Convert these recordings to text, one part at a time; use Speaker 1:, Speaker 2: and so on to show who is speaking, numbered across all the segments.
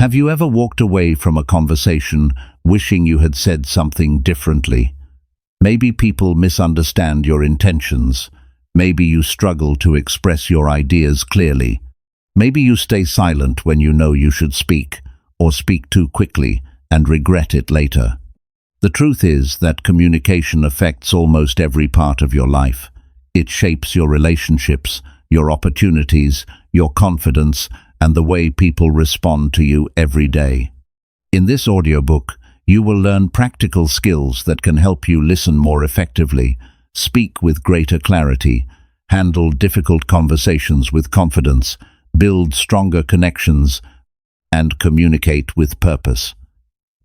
Speaker 1: Have you ever walked away from a conversation wishing you had said something differently? Maybe people misunderstand your intentions. Maybe you struggle to express your ideas clearly. Maybe you stay silent when you know you should speak, or speak too quickly and regret it later. The truth is that communication affects almost every part of your life. It shapes your relationships, your opportunities, your confidence, and the way people respond to you every day. In this audiobook, you will learn practical skills that can help you listen more effectively, speak with greater clarity, handle difficult conversations with confidence, build stronger connections, and communicate with purpose.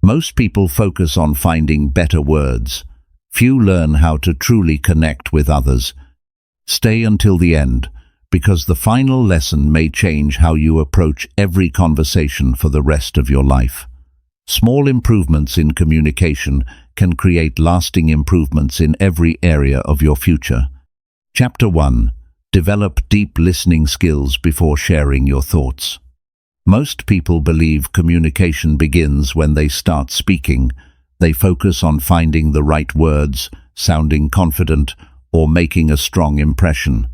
Speaker 1: Most people focus on finding better words. Few learn how to truly connect with others. Stay until the end, because the final lesson may change how you approach every conversation for the rest of your life. Small improvements in communication can create lasting improvements in every area of your future. Chapter 1. Develop deep listening skills before sharing your thoughts. Most people believe communication begins when they start speaking. They focus on finding the right words, sounding confident, or making a strong impression.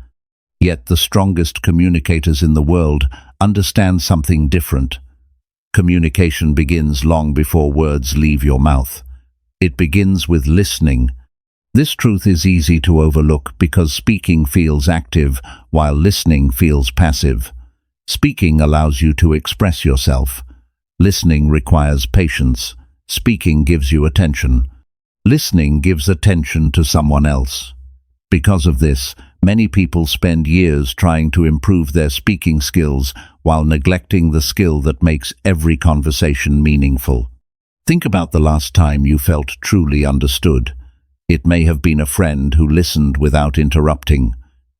Speaker 1: Yet the strongest communicators in the world understand something different. Communication begins long before words leave your mouth. It begins with listening. This truth is easy to overlook because speaking feels active while listening feels passive. Speaking allows you to express yourself. Listening requires patience. Speaking gives you attention. Listening gives attention to someone else. Because of this, many people spend years trying to improve their speaking skills while neglecting the skill that makes every conversation meaningful. Think about the last time you felt truly understood. It may have been a friend who listened without interrupting.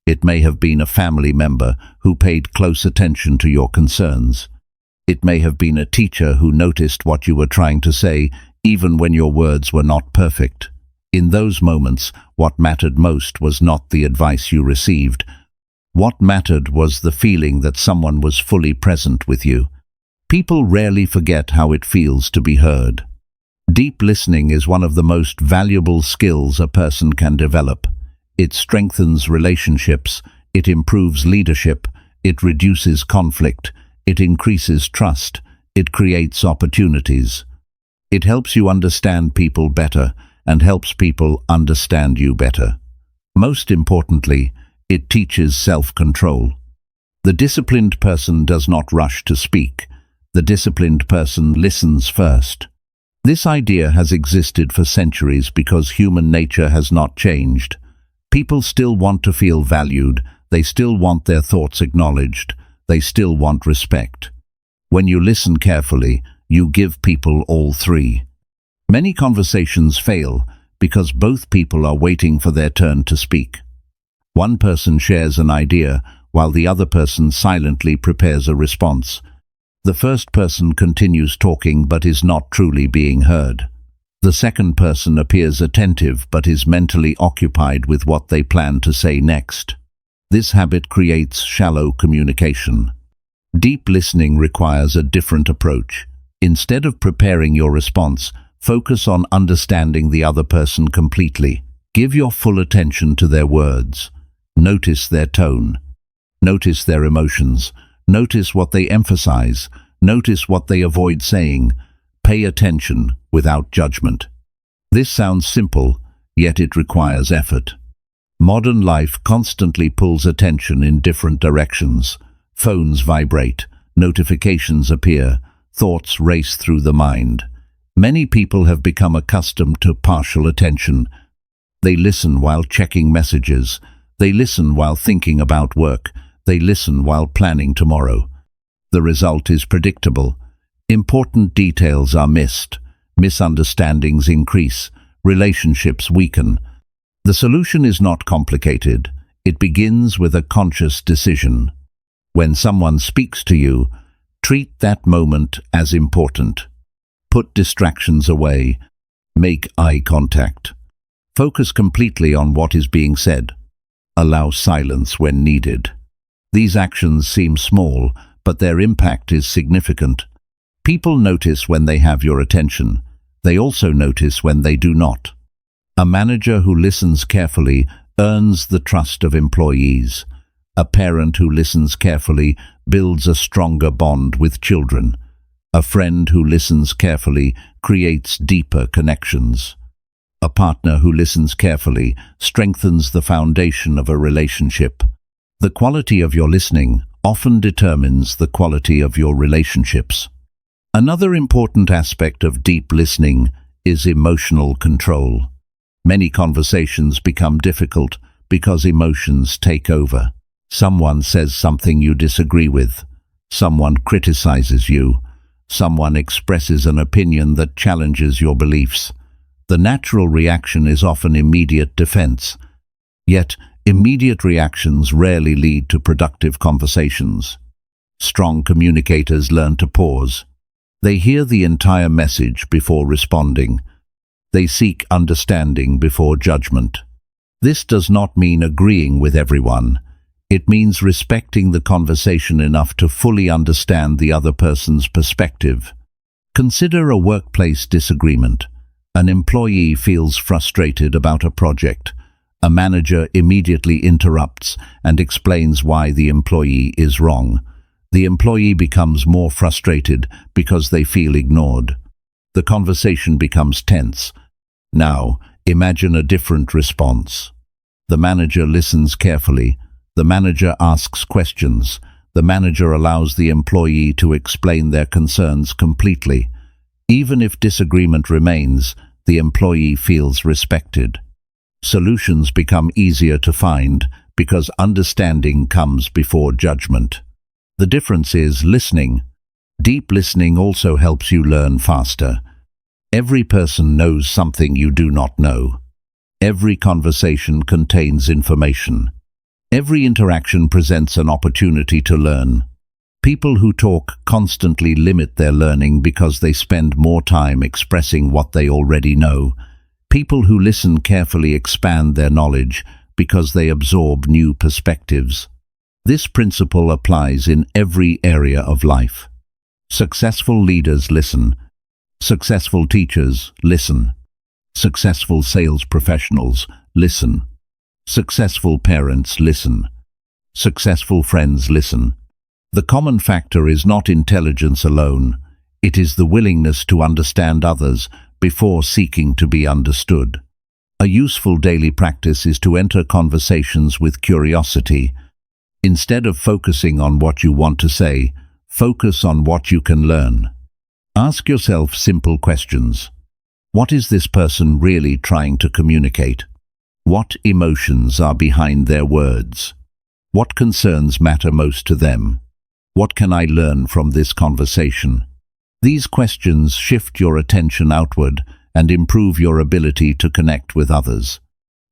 Speaker 1: It may have been a family member who paid close attention to your concerns. It may have been a teacher who noticed what you were trying to say, even when your words were not perfect. In those moments, what mattered most was not the advice you received. What mattered was the feeling that someone was fully present with you. People rarely forget how it feels to be heard. Deep listening is one of the most valuable skills a person can develop. It strengthens relationships, it improves leadership, it reduces conflict, it increases trust, it creates opportunities. It helps you understand people better and helps people understand you better. Most importantly, it teaches self-control. The disciplined person does not rush to speak. The disciplined person listens first. This idea has existed for centuries because human nature has not changed. People still want to feel valued, they still want their thoughts acknowledged, they still want respect. When you listen carefully, you give people all three. Many conversations fail because both people are waiting for their turn to speak. One person shares an idea while the other person silently prepares a response. The first person continues talking but is not truly being heard. The second person appears attentive but is mentally occupied with what they plan to say next. This habit creates shallow communication. Deep listening requires a different approach. Instead of preparing your response, focus on understanding the other person completely. Give your full attention to their words. Notice their tone. Notice their emotions. Notice what they emphasize. Notice what they avoid saying. Pay attention without judgment. This sounds simple, yet it requires effort. Modern life constantly pulls attention in different directions. Phones vibrate, notifications appear, thoughts race through the mind. Many people have become accustomed to partial attention. They listen while checking messages. They listen while thinking about work. They listen while planning tomorrow. The result is predictable. Important details are missed. Misunderstandings increase. Relationships weaken. The solution is not complicated. It begins with a conscious decision. When someone speaks to you, treat that moment as important. Put distractions away. Make eye contact. Focus completely on what is being said. Allow silence when needed. These actions seem small, but their impact is significant. People notice when they have your attention. They also notice when they do not. A manager who listens carefully earns the trust of employees. A parent who listens carefully builds a stronger bond with children. A friend who listens carefully creates deeper connections. A partner who listens carefully strengthens the foundation of a relationship. The quality of your listening often determines the quality of your relationships. Another important aspect of deep listening is emotional control. Many conversations become difficult because emotions take over. Someone says something you disagree with. Someone criticizes you. Someone expresses an opinion that challenges your beliefs. The natural reaction is often immediate defense. Yet, immediate reactions rarely lead to productive conversations. Strong communicators learn to pause. They hear the entire message before responding. They seek understanding before judgment. This does not mean agreeing with everyone. It means respecting the conversation enough to fully understand the other person's perspective. Consider a workplace disagreement. An employee feels frustrated about a project. A manager immediately interrupts and explains why the employee is wrong. The employee becomes more frustrated because they feel ignored. The conversation becomes tense. Now, imagine a different response. The manager listens carefully. The manager asks questions. The manager allows the employee to explain their concerns completely. Even if disagreement remains, the employee feels respected. Solutions become easier to find because understanding comes before judgment. The difference is listening. Deep listening also helps you learn faster. Every person knows something you do not know. Every conversation contains information. Every interaction presents an opportunity to learn. People who talk constantly limit their learning because they spend more time expressing what they already know. People who listen carefully expand their knowledge because they absorb new perspectives. This principle applies in every area of life. Successful leaders listen. Successful teachers listen. Successful sales professionals listen. Successful parents listen. Successful friends listen. The common factor is not intelligence alone. It is the willingness to understand others before seeking to be understood. A useful daily practice is to enter conversations with curiosity. Instead of focusing on what you want to say, focus on what you can learn. Ask yourself simple questions. What is this person really trying to communicate? What emotions are behind their words? What concerns matter most to them? What can I learn from this conversation? These questions shift your attention outward and improve your ability to connect with others.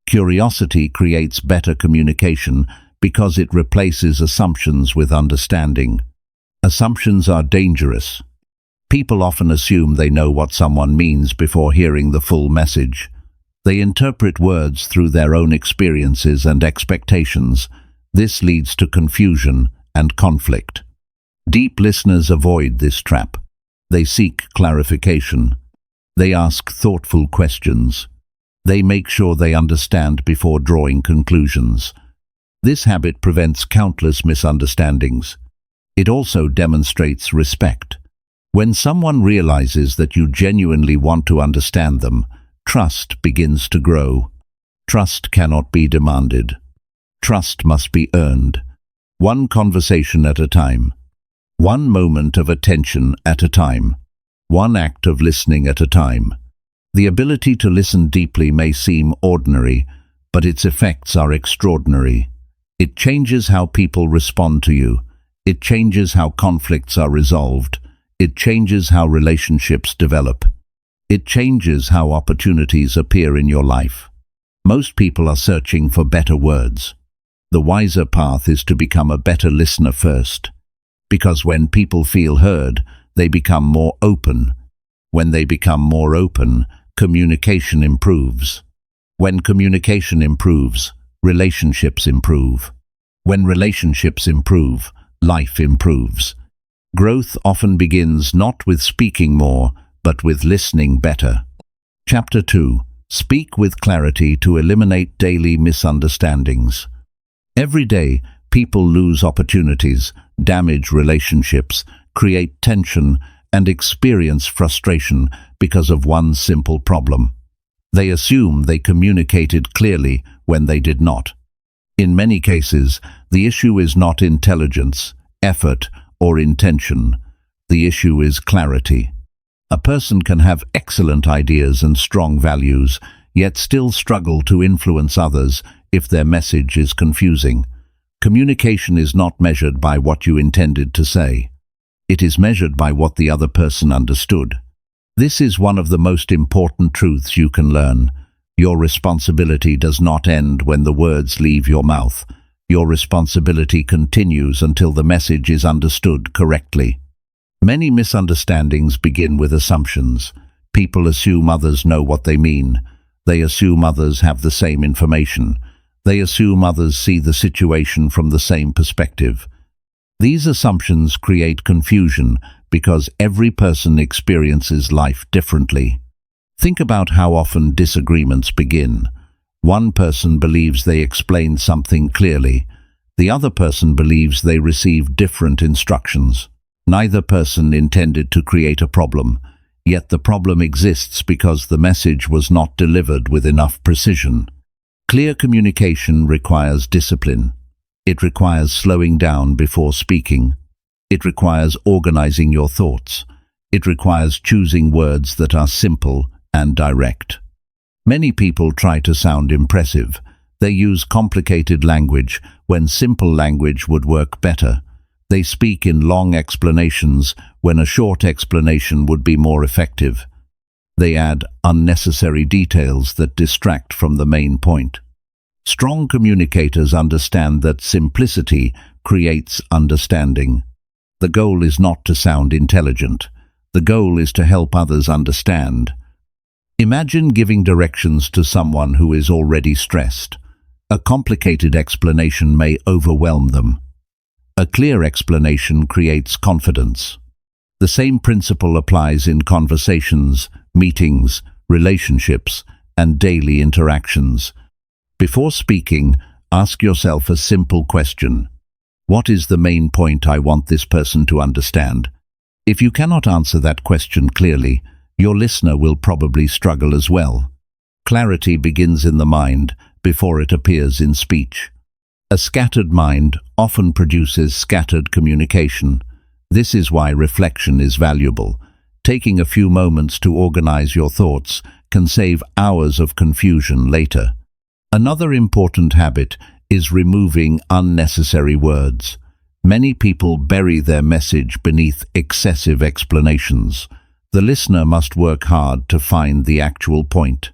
Speaker 1: Curiosity creates better communication because it replaces assumptions with understanding. Assumptions are dangerous. People often assume they know what someone means before hearing the full message. They interpret words through their own experiences and expectations. This leads to confusion and conflict. Deep listeners avoid this trap. They seek clarification. They ask thoughtful questions. They make sure they understand before drawing conclusions. This habit prevents countless misunderstandings. It also demonstrates respect. When someone realizes that you genuinely want to understand them, trust begins to grow. Trust cannot be demanded. Trust must be earned. One conversation at a time. One moment of attention at a time. One act of listening at a time. The ability to listen deeply may seem ordinary, but its effects are extraordinary. It changes how people respond to you. It changes how conflicts are resolved. It changes how relationships develop. It changes how opportunities appear in your life. Most people are searching for better words. The wiser path is to become a better listener first. Because when people feel heard, they become more open. When they become more open, communication improves. When communication improves, relationships improve. When relationships improve, life improves. Growth often begins not with speaking more, but with listening better. Chapter 2. Speak with clarity to eliminate daily misunderstandings. Every day, people lose opportunities, damage relationships, create tension, and experience frustration because of one simple problem. They assume they communicated clearly when they did not. In many cases, the issue is not intelligence, effort, or intention. The issue is clarity. A person can have excellent ideas and strong values, yet still struggle to influence others if their message is confusing. Communication is not measured by what you intended to say. It is measured by what the other person understood. This is one of the most important truths you can learn. Your responsibility does not end when the words leave your mouth. Your responsibility continues until the message is understood correctly. Many misunderstandings begin with assumptions. People assume others know what they mean. They assume others have the same information. They assume others see the situation from the same perspective. These assumptions create confusion because every person experiences life differently. Think about how often disagreements begin. One person believes they explained something clearly. The other person believes they received different instructions. Neither person intended to create a problem, yet the problem exists because the message was not delivered with enough precision. Clear communication requires discipline. It requires slowing down before speaking. It requires organizing your thoughts. It requires choosing words that are simple and direct. Many people try to sound impressive. They use complicated language when simple language would work better. They speak in long explanations when a short explanation would be more effective. They add unnecessary details that distract from the main point. Strong communicators understand that simplicity creates understanding. The goal is not to sound intelligent. The goal is to help others understand. Imagine giving directions to someone who is already stressed. A complicated explanation may overwhelm them. A clear explanation creates confidence. The same principle applies in conversations, meetings, relationships, and daily interactions. Before speaking, ask yourself a simple question. What is the main point I want this person to understand? If you cannot answer that question clearly, your listener will probably struggle as well. Clarity begins in the mind before it appears in speech. A scattered mind often produces scattered communication. This is why reflection is valuable. Taking a few moments to organize your thoughts can save hours of confusion later. Another important habit is removing unnecessary words. Many people bury their message beneath excessive explanations. The listener must work hard to find the actual point.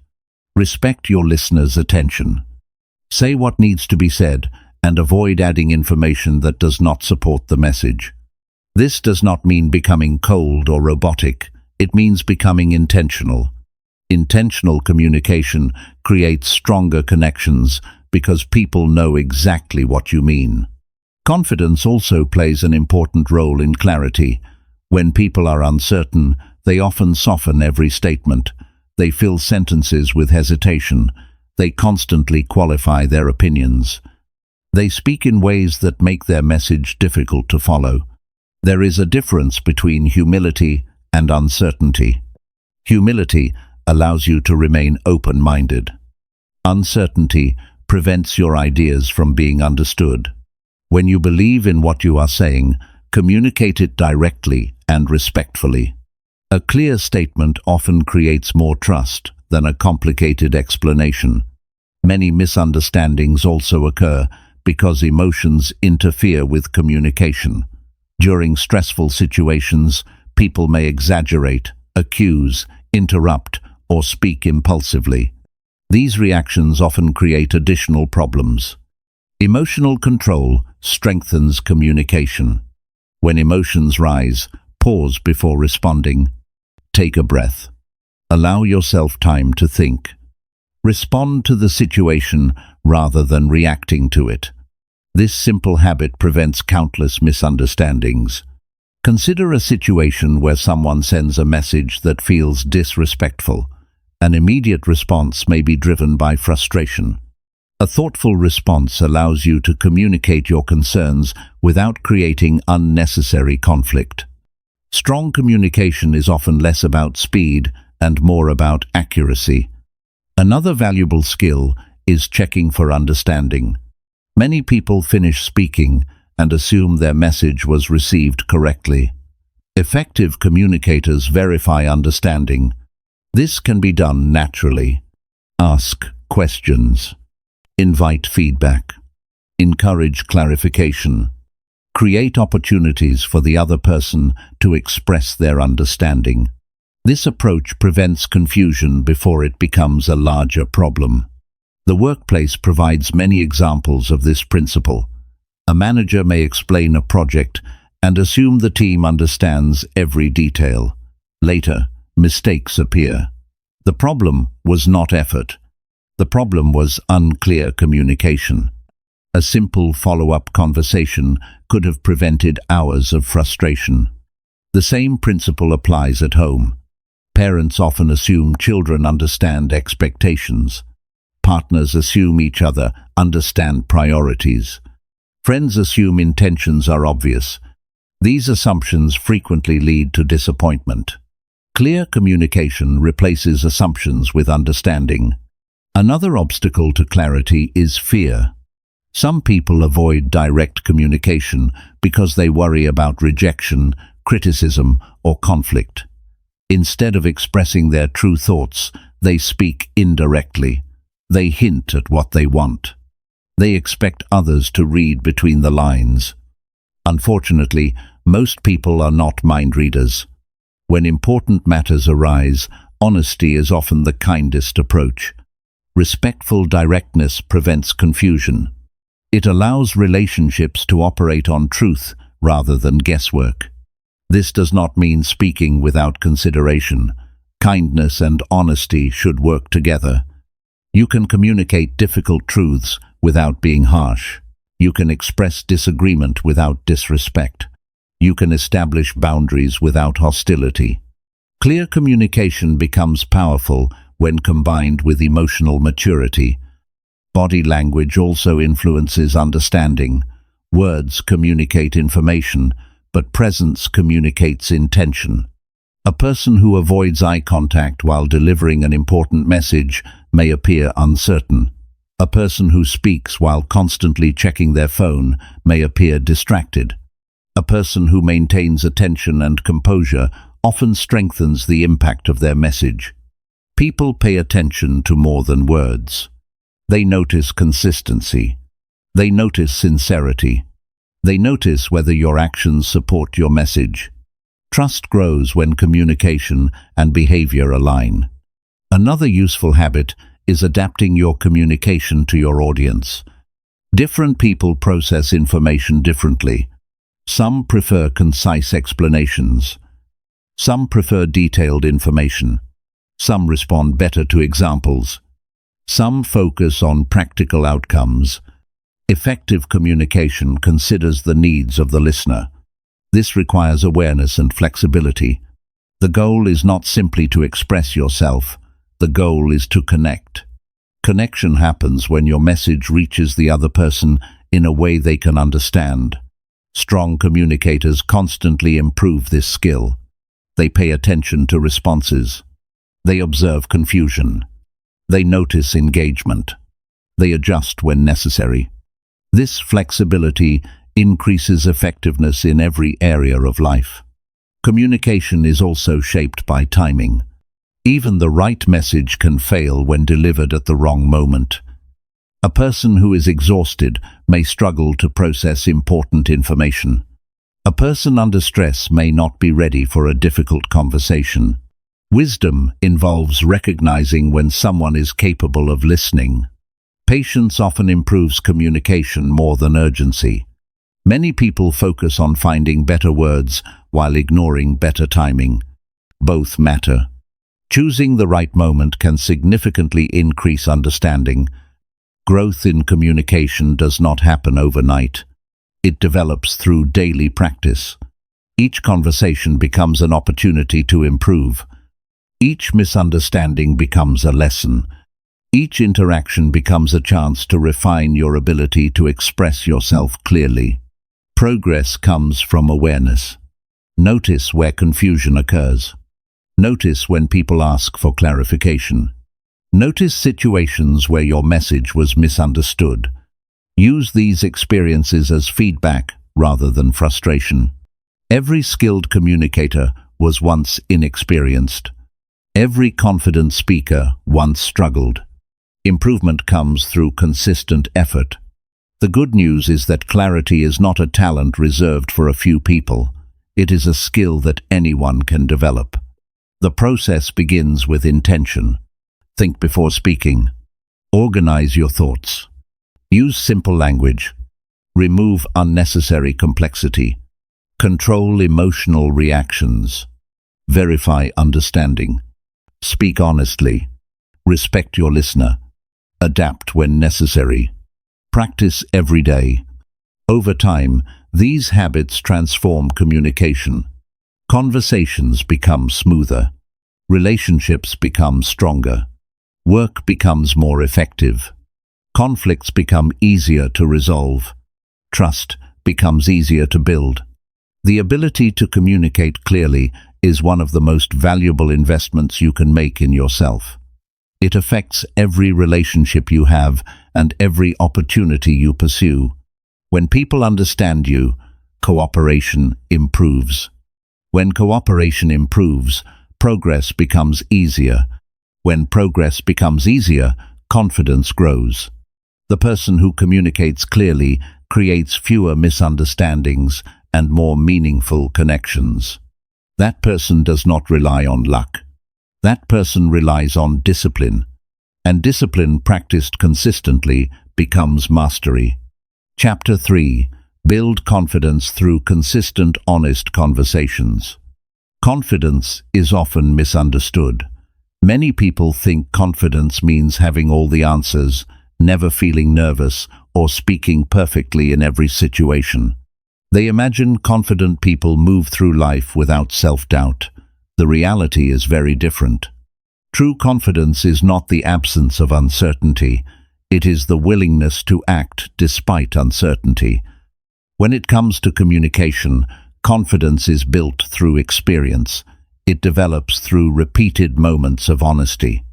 Speaker 1: Respect your listener's attention. Say what needs to be said and avoid adding information that does not support the message. This does not mean becoming cold or robotic. It means becoming intentional. Intentional communication creates stronger connections because people know exactly what you mean. Confidence also plays an important role in clarity. When people are uncertain, they often soften every statement. They fill sentences with hesitation. They constantly qualify their opinions. They speak in ways that make their message difficult to follow. There is a difference between humility and uncertainty. Humility allows you to remain open-minded. Uncertainty prevents your ideas from being understood. When you believe in what you are saying, communicate it directly and respectfully. A clear statement often creates more trust than a complicated explanation. Many misunderstandings also occur because emotions interfere with communication. During stressful situations, people may exaggerate, accuse, interrupt, or speak impulsively. These reactions often create additional problems. Emotional control strengthens communication. When emotions rise, pause before responding. Take a breath. Allow yourself time to think. Respond to the situation rather than reacting to it. This simple habit prevents countless misunderstandings. Consider a situation where someone sends a message that feels disrespectful. An immediate response may be driven by frustration. A thoughtful response allows you to communicate your concerns without creating unnecessary conflict. Strong communication is often less about speed and more about accuracy. Another valuable skill is checking for understanding. Many people finish speaking and assume their message was received correctly. Effective communicators verify understanding. This can be done naturally. Ask questions. Invite feedback. Encourage clarification. Create opportunities for the other person to express their understanding. This approach prevents confusion before it becomes a larger problem. The workplace provides many examples of this principle. A manager may explain a project and assume the team understands every detail. Later, mistakes appear. The problem was not effort. The problem was unclear communication. A simple follow-up conversation could have prevented hours of frustration. The same principle applies at home. Parents often assume children understand expectations. Partners assume each other understand priorities. Friends assume intentions are obvious. These assumptions frequently lead to disappointment. Clear communication replaces assumptions with understanding. Another obstacle to clarity is fear. Some people avoid direct communication because they worry about rejection, criticism, or conflict. Instead of expressing their true thoughts, they speak indirectly. They hint at what they want. They expect others to read between the lines. Unfortunately, most people are not mind readers. When important matters arise, honesty is often the kindest approach. Respectful directness prevents confusion. It allows relationships to operate on truth rather than guesswork. This does not mean speaking without consideration. Kindness and honesty should work together. You can communicate difficult truths without being harsh. You can express disagreement without disrespect. You can establish boundaries without hostility. Clear communication becomes powerful when combined with emotional maturity. Body language also influences understanding. Words communicate information, but presence communicates intention. A person who avoids eye contact while delivering an important message may appear uncertain. A person who speaks while constantly checking their phone may appear distracted. A person who maintains attention and composure often strengthens the impact of their message. People pay attention to more than words. They notice consistency. They notice sincerity. They notice whether your actions support your message. Trust grows when communication and behavior align. Another useful habit is adapting your communication to your audience. Different people process information differently. Some prefer concise explanations. Some prefer detailed information. Some respond better to examples. Some focus on practical outcomes. Effective communication considers the needs of the listener. This requires awareness and flexibility. The goal is not simply to express yourself. The goal is to connect. Connection happens when your message reaches the other person in a way they can understand. Strong communicators constantly improve this skill. They pay attention to responses. They observe confusion. They notice engagement. They adjust when necessary. This flexibility increases effectiveness in every area of life. Communication is also shaped by timing. Even the right message can fail when delivered at the wrong moment. A person who is exhausted may struggle to process important information. A person under stress may not be ready for a difficult conversation. Wisdom involves recognizing when someone is capable of listening. Patience often improves communication more than urgency. Many people focus on finding better words while ignoring better timing. Both matter. Choosing the right moment can significantly increase understanding. Growth in communication does not happen overnight. It develops through daily practice. Each conversation becomes an opportunity to improve. Each misunderstanding becomes a lesson. Each interaction becomes a chance to refine your ability to express yourself clearly. Progress comes from awareness. Notice where confusion occurs. Notice when people ask for clarification. Notice situations where your message was misunderstood. Use these experiences as feedback rather than frustration. Every skilled communicator was once inexperienced. Every confident speaker once struggled. Improvement comes through consistent effort. The good news is that clarity is not a talent reserved for a few people. It is a skill that anyone can develop. The process begins with intention. Think before speaking. Organize your thoughts. Use simple language. Remove unnecessary complexity. Control emotional reactions. Verify understanding. Speak honestly. Respect your listener. Adapt when necessary. Practice every day. Over time, these habits transform communication. Conversations become smoother. Relationships become stronger. Work becomes more effective. Conflicts become easier to resolve. Trust becomes easier to build. The ability to communicate clearly is one of the most valuable investments you can make in yourself. It affects every relationship you have and every opportunity you pursue. When people understand you, cooperation improves. When cooperation improves, progress becomes easier. When progress becomes easier, confidence grows. The person who communicates clearly creates fewer misunderstandings and more meaningful connections. That person does not rely on luck. That person relies on discipline, and discipline practiced consistently becomes mastery. Chapter 3. Build confidence through consistent, honest conversations. Confidence is often misunderstood. Many people think confidence means having all the answers, never feeling nervous, or speaking perfectly in every situation. They imagine confident people move through life without self-doubt. The reality is very different. True confidence is not the absence of uncertainty. It is the willingness to act despite uncertainty. When it comes to communication, confidence is built through experience. It develops through repeated moments of honesty.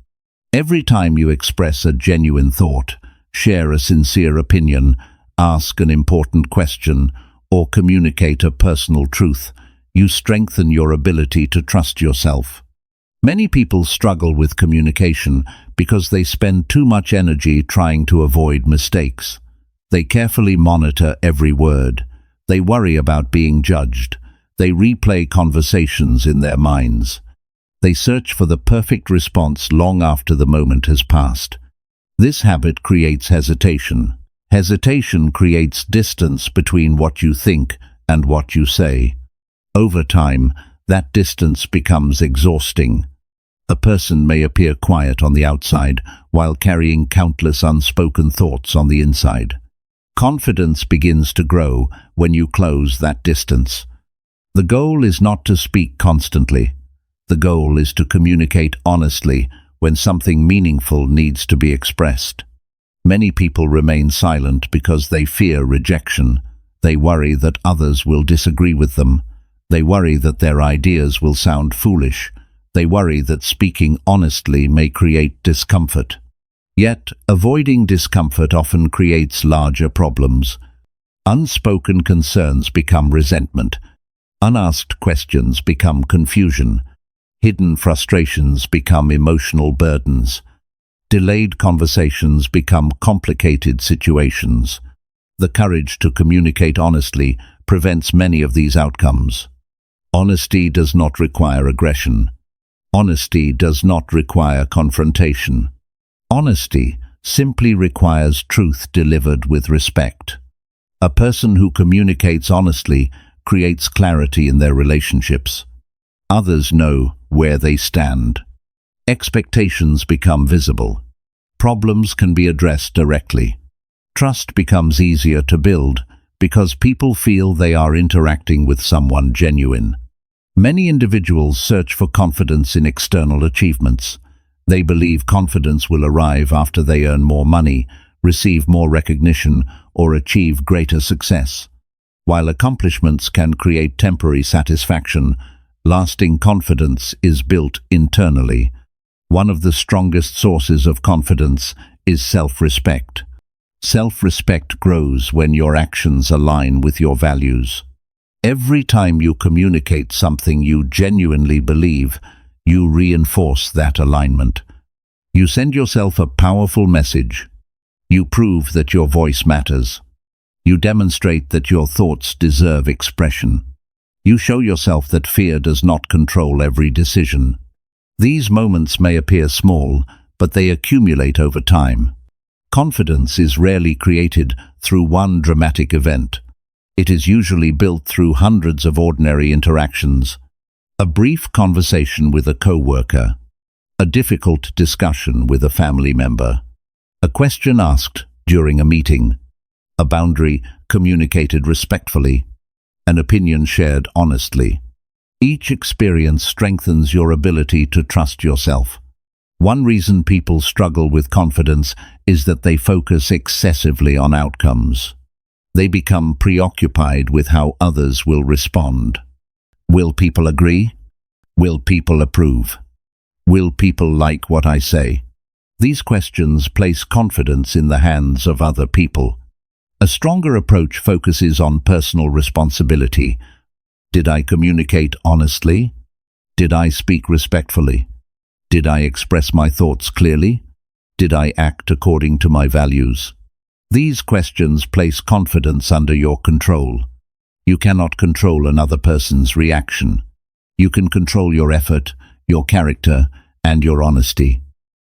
Speaker 1: Every time you express a genuine thought, share a sincere opinion, ask an important question, or communicate a personal truth, you strengthen your ability to trust yourself. Many people struggle with communication because they spend too much energy trying to avoid mistakes. They carefully monitor every word. They worry about being judged. They replay conversations in their minds. They search for the perfect response long after the moment has passed. This habit creates hesitation. Hesitation creates distance between what you think and what you say. Over time, that distance becomes exhausting. A person may appear quiet on the outside while carrying countless unspoken thoughts on the inside. Confidence begins to grow when you close that distance. The goal is not to speak constantly. The goal is to communicate honestly when something meaningful needs to be expressed. Many people remain silent because they fear rejection. They worry that others will disagree with them. They worry that their ideas will sound foolish. They worry that speaking honestly may create discomfort. Yet, avoiding discomfort often creates larger problems. Unspoken concerns become resentment. Unasked questions become confusion. Hidden frustrations become emotional burdens. Delayed conversations become complicated situations. The courage to communicate honestly prevents many of these outcomes. Honesty does not require aggression. Honesty does not require confrontation. Honesty simply requires truth delivered with respect. A person who communicates honestly creates clarity in their relationships. Others know where they stand. Expectations become visible. Problems can be addressed directly. Trust becomes easier to build because people feel they are interacting with someone genuine. Many individuals search for confidence in external achievements. They believe confidence will arrive after they earn more money, receive more recognition, or achieve greater success. While accomplishments can create temporary satisfaction, lasting confidence is built internally. One of the strongest sources of confidence is self-respect. Self-respect grows when your actions align with your values. Every time you communicate something you genuinely believe, you reinforce that alignment. You send yourself a powerful message. You prove that your voice matters. You demonstrate that your thoughts deserve expression. You show yourself that fear does not control every decision. These moments may appear small, but they accumulate over time. Confidence is rarely created through one dramatic event. It is usually built through hundreds of ordinary interactions. A brief conversation with a coworker, a difficult discussion with a family member, a question asked during a meeting, a boundary communicated respectfully, an opinion shared honestly. Each experience strengthens your ability to trust yourself. One reason people struggle with confidence is that they focus excessively on outcomes. They become preoccupied with how others will respond. Will people agree? Will people approve? Will people like what I say? These questions place confidence in the hands of other people. A stronger approach focuses on personal responsibility. Did I communicate honestly? Did I speak respectfully? Did I express my thoughts clearly? Did I act according to my values? These questions place confidence under your control. You cannot control another person's reaction. You can control your effort, your character, and your honesty.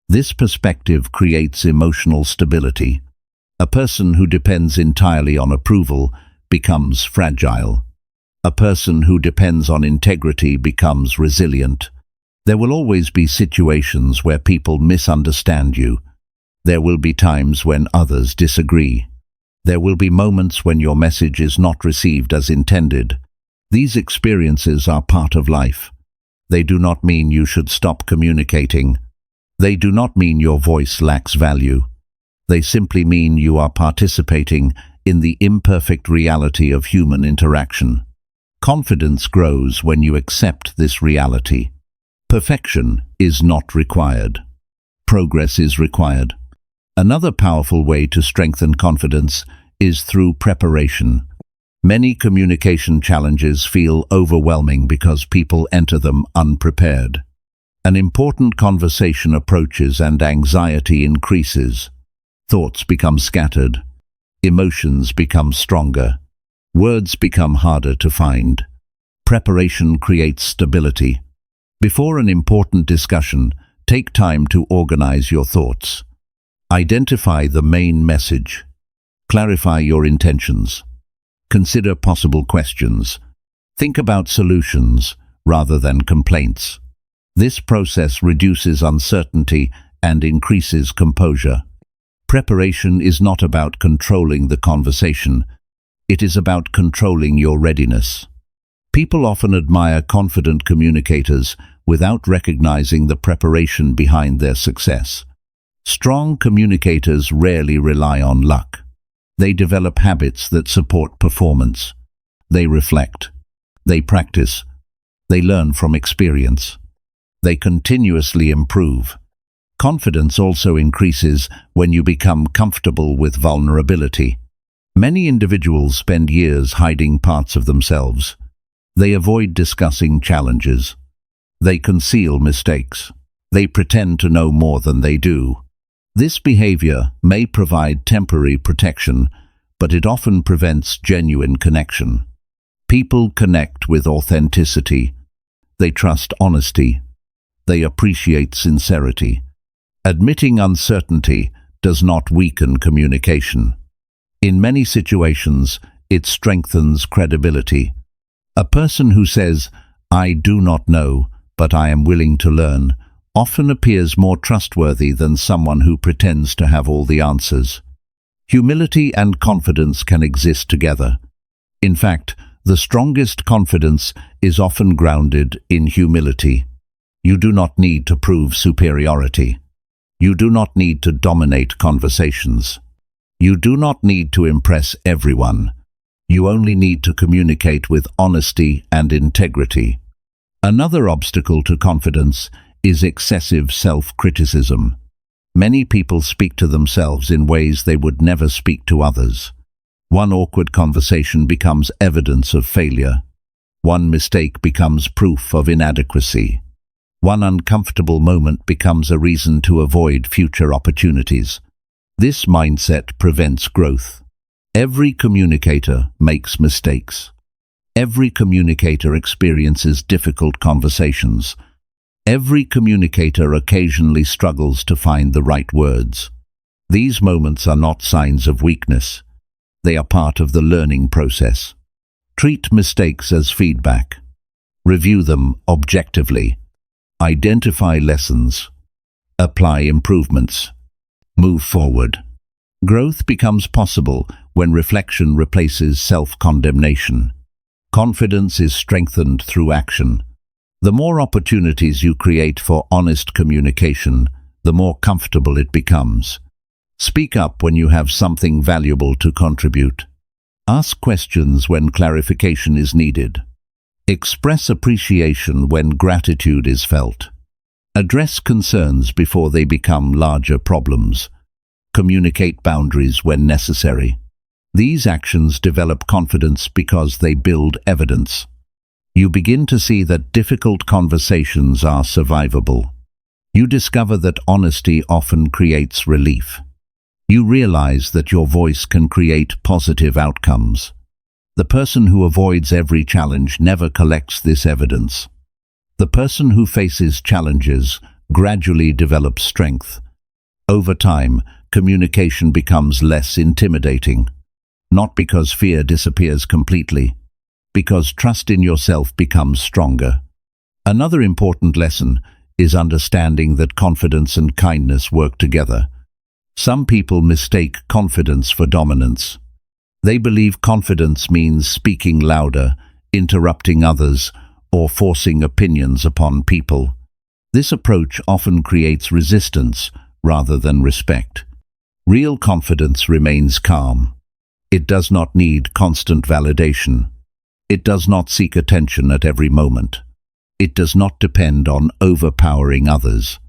Speaker 1: This perspective creates emotional stability. A person who depends entirely on approval becomes fragile. A person who depends on integrity becomes resilient. There will always be situations where people misunderstand you. There will be times when others disagree. There will be moments when your message is not received as intended. These experiences are part of life. They do not mean you should stop communicating. They do not mean your voice lacks value. They simply mean you are participating in the imperfect reality of human interaction. Confidence grows when you accept this reality. Perfection is not required. Progress is required. Another powerful way to strengthen confidence is through preparation. Many communication challenges feel overwhelming because people enter them unprepared. An important conversation approaches and anxiety increases. Thoughts become scattered. Emotions become stronger. Words become harder to find. Preparation creates stability. Before an important discussion, take time to organize your thoughts. Identify the main message. Clarify your intentions. Consider possible questions. Think about solutions rather than complaints. This process reduces uncertainty and increases composure. Preparation is not about controlling the conversation. It is about controlling your readiness. People often admire confident communicators without recognizing the preparation behind their success. Strong communicators rarely rely on luck. They develop habits that support performance. They reflect. They practice. They learn from experience. They continuously improve. Confidence also increases when you become comfortable with vulnerability. Many individuals spend years hiding parts of themselves. They avoid discussing challenges. They conceal mistakes. They pretend to know more than they do. This behavior may provide temporary protection, but it often prevents genuine connection. People connect with authenticity. They trust honesty. They appreciate sincerity. Admitting uncertainty does not weaken communication. In many situations, it strengthens credibility. A person who says, "I do not know, but I am willing to learn," often appears more trustworthy than someone who pretends to have all the answers. Humility and confidence can exist together. In fact, the strongest confidence is often grounded in humility. You do not need to prove superiority. You do not need to dominate conversations. You do not need to impress everyone. You only need to communicate with honesty and integrity. Another obstacle to confidence is excessive self-criticism. Many people speak to themselves in ways they would never speak to others. One awkward conversation becomes evidence of failure. One mistake becomes proof of inadequacy. One uncomfortable moment becomes a reason to avoid future opportunities. This mindset prevents growth. Every communicator makes mistakes. Every communicator experiences difficult conversations. Every communicator occasionally struggles to find the right words. These moments are not signs of weakness. They are part of the learning process. Treat mistakes as feedback. Review them objectively. Identify lessons. Apply improvements. Move forward. Growth becomes possible when reflection replaces self-condemnation. Confidence is strengthened through action. The more opportunities you create for honest communication, the more comfortable it becomes. Speak up when you have something valuable to contribute. Ask questions when clarification is needed. Express appreciation when gratitude is felt. Address concerns before they become larger problems. Communicate boundaries when necessary. These actions develop confidence because they build evidence. You begin to see that difficult conversations are survivable. You discover that honesty often creates relief. You realize that your voice can create positive outcomes. The person who avoids every challenge never collects this evidence. The person who faces challenges gradually develops strength. Over time, communication becomes less intimidating. Not because fear disappears completely, because trust in yourself becomes stronger. Another important lesson is understanding that confidence and kindness work together. Some people mistake confidence for dominance. They believe confidence means speaking louder, interrupting others, or forcing opinions upon people. This approach often creates resistance rather than respect. Real confidence remains calm. It does not need constant validation. It does not seek attention at every moment. It does not depend on overpowering others.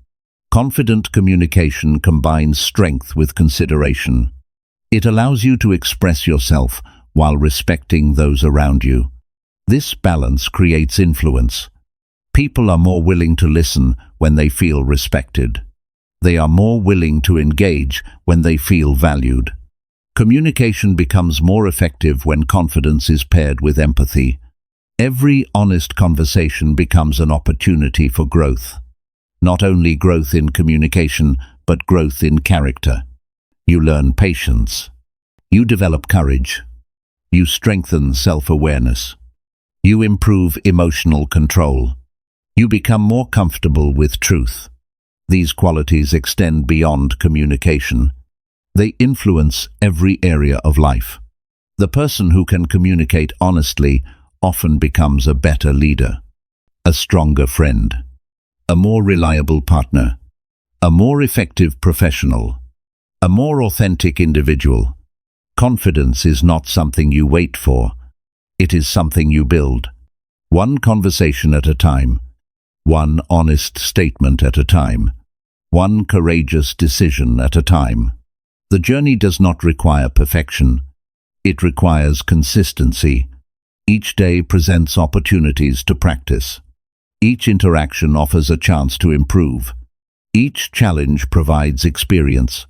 Speaker 1: Confident communication combines strength with consideration. It allows you to express yourself while respecting those around you. This balance creates influence. People are more willing to listen when they feel respected. They are more willing to engage when they feel valued. Communication becomes more effective when confidence is paired with empathy. Every honest conversation becomes an opportunity for growth. Not only growth in communication, but growth in character. You learn patience. You develop courage. You strengthen self-awareness. You improve emotional control. You become more comfortable with truth. These qualities extend beyond communication. They influence every area of life. The person who can communicate honestly often becomes a better leader, a stronger friend, a more reliable partner, a more effective professional, a more authentic individual. Confidence is not something you wait for. It is something you build. One conversation at a time, one honest statement at a time, one courageous decision at a time. The journey does not require perfection. It requires consistency. Each day presents opportunities to practice. Each interaction offers a chance to improve. Each challenge provides experience.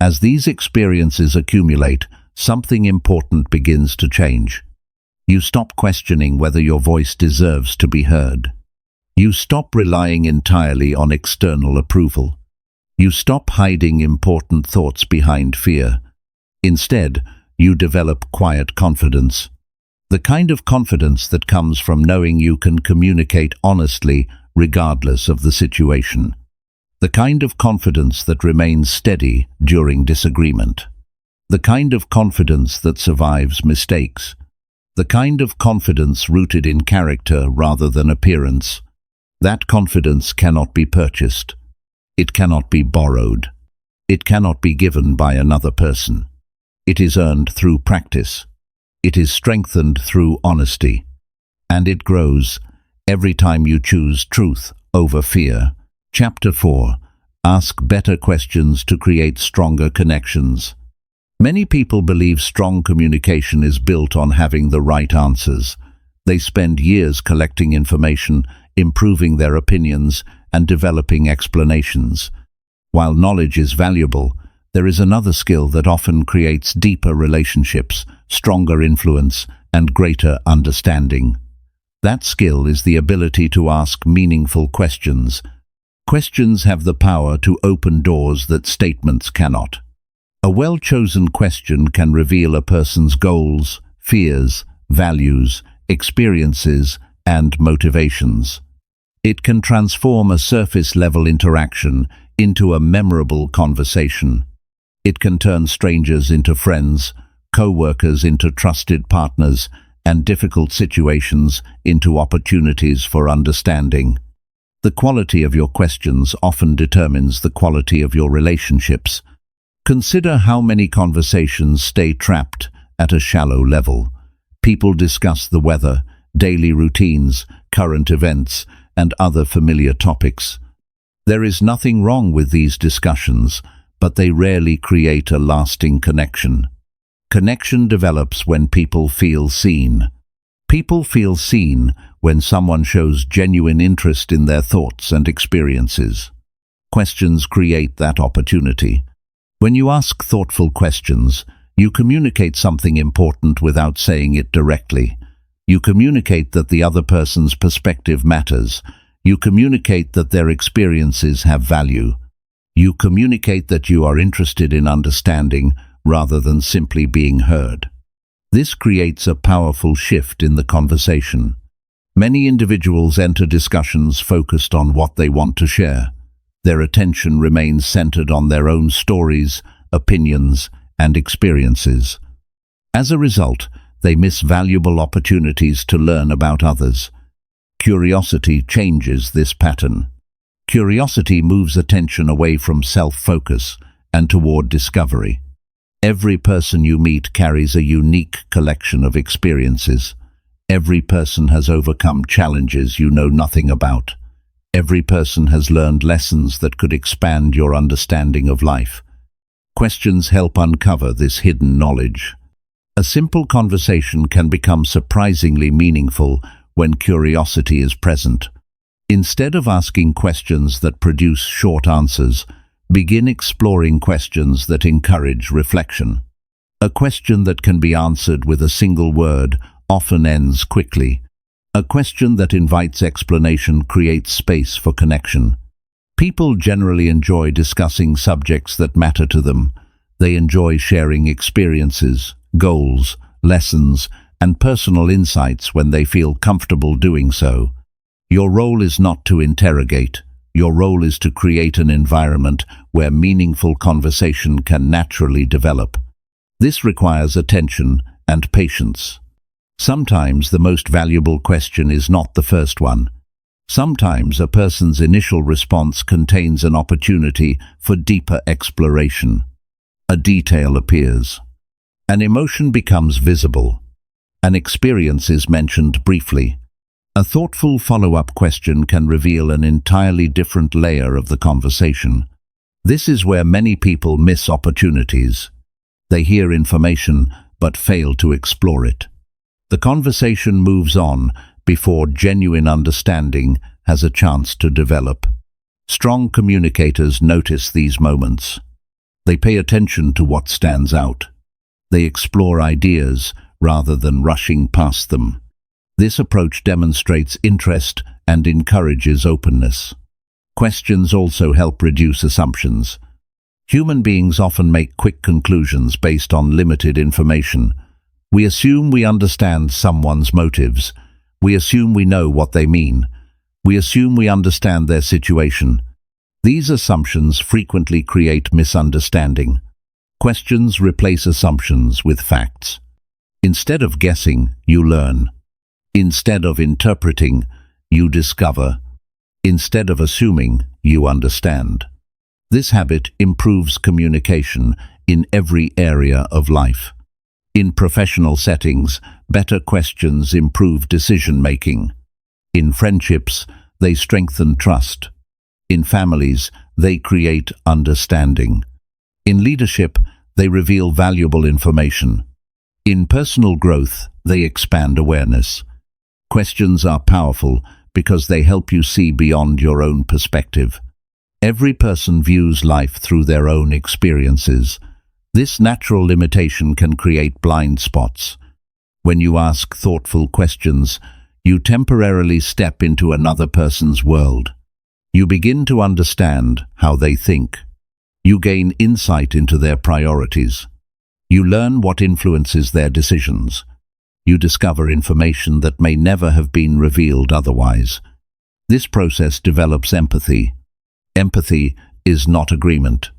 Speaker 1: As these experiences accumulate, something important begins to change. You stop questioning whether your voice deserves to be heard. You stop relying entirely on external approval. You stop hiding important thoughts behind fear. Instead, you develop quiet confidence. The kind of confidence that comes from knowing you can communicate honestly regardless of the situation. The kind of confidence that remains steady during disagreement. The kind of confidence that survives mistakes. The kind of confidence rooted in character rather than appearance. That confidence cannot be purchased. It cannot be borrowed. It cannot be given by another person. It is earned through practice. It is strengthened through honesty. And it grows every time you choose truth over fear. Chapter 4. Ask better questions to create stronger connections. Many people believe strong communication is built on having the right answers. They spend years collecting information, improving their opinions, and developing explanations. While knowledge is valuable, there is another skill that often creates deeper relationships, stronger influence, and greater understanding. That skill is the ability to ask meaningful questions. Questions have the power to open doors that statements cannot. A well-chosen question can reveal a person's goals, fears, values, experiences, and motivations. It can transform a surface-level interaction into a memorable conversation. It can turn strangers into friends, co-workers into trusted partners, and difficult situations into opportunities for understanding. The quality of your questions often determines the quality of your relationships. Consider how many conversations stay trapped at a shallow level. People discuss the weather, daily routines, current events, and other familiar topics. There is nothing wrong with these discussions, but they rarely create a lasting connection. Connection develops when people feel seen. People feel seen when someone shows genuine interest in their thoughts and experiences. Questions create that opportunity. When you ask thoughtful questions, you communicate something important without saying it directly. You communicate that the other person's perspective matters. You communicate that their experiences have value. You communicate that you are interested in understanding rather than simply being heard. This creates a powerful shift in the conversation. Many individuals enter discussions focused on what they want to share. Their attention remains centered on their own stories, opinions, and experiences. As a result, they miss valuable opportunities to learn about others. Curiosity changes this pattern. Curiosity moves attention away from self-focus and toward discovery. Every person you meet carries a unique collection of experiences. Every person has overcome challenges you know nothing about. Every person has learned lessons that could expand your understanding of life. Questions help uncover this hidden knowledge. A simple conversation can become surprisingly meaningful when curiosity is present. Instead of asking questions that produce short answers, begin exploring questions that encourage reflection. A question that can be answered with a single word often ends quickly. A question that invites explanation creates space for connection. People generally enjoy discussing subjects that matter to them. They enjoy sharing experiences, goals, lessons, and personal insights when they feel comfortable doing so. Your role is not to interrogate. Your role is to create an environment where meaningful conversation can naturally develop. This requires attention and patience. Sometimes the most valuable question is not the first one. Sometimes a person's initial response contains an opportunity for deeper exploration. A detail appears. An emotion becomes visible. An experience is mentioned briefly. A thoughtful follow-up question can reveal an entirely different layer of the conversation. This is where many people miss opportunities. They hear information but fail to explore it. The conversation moves on before genuine understanding has a chance to develop. Strong communicators notice these moments. They pay attention to what stands out. They explore ideas rather than rushing past them. This approach demonstrates interest and encourages openness. Questions also help reduce assumptions. Human beings often make quick conclusions based on limited information. We assume we understand someone's motives. We assume we know what they mean. We assume we understand their situation. These assumptions frequently create misunderstanding. Questions replace assumptions with facts. Instead of guessing, you learn. Instead of interpreting, you discover. Instead of assuming, you understand. This habit improves communication in every area of life. In professional settings, better questions improve decision-making. In friendships, they strengthen trust. In families, they create understanding. In leadership, they reveal valuable information. In personal growth, they expand awareness. Questions are powerful because they help you see beyond your own perspective. Every person views life through their own experiences. This natural limitation can create blind spots. When you ask thoughtful questions, you temporarily step into another person's world. You begin to understand how they think. You gain insight into their priorities. You learn what influences their decisions. You discover information that may never have been revealed otherwise. This process develops empathy. Empathy is not agreement.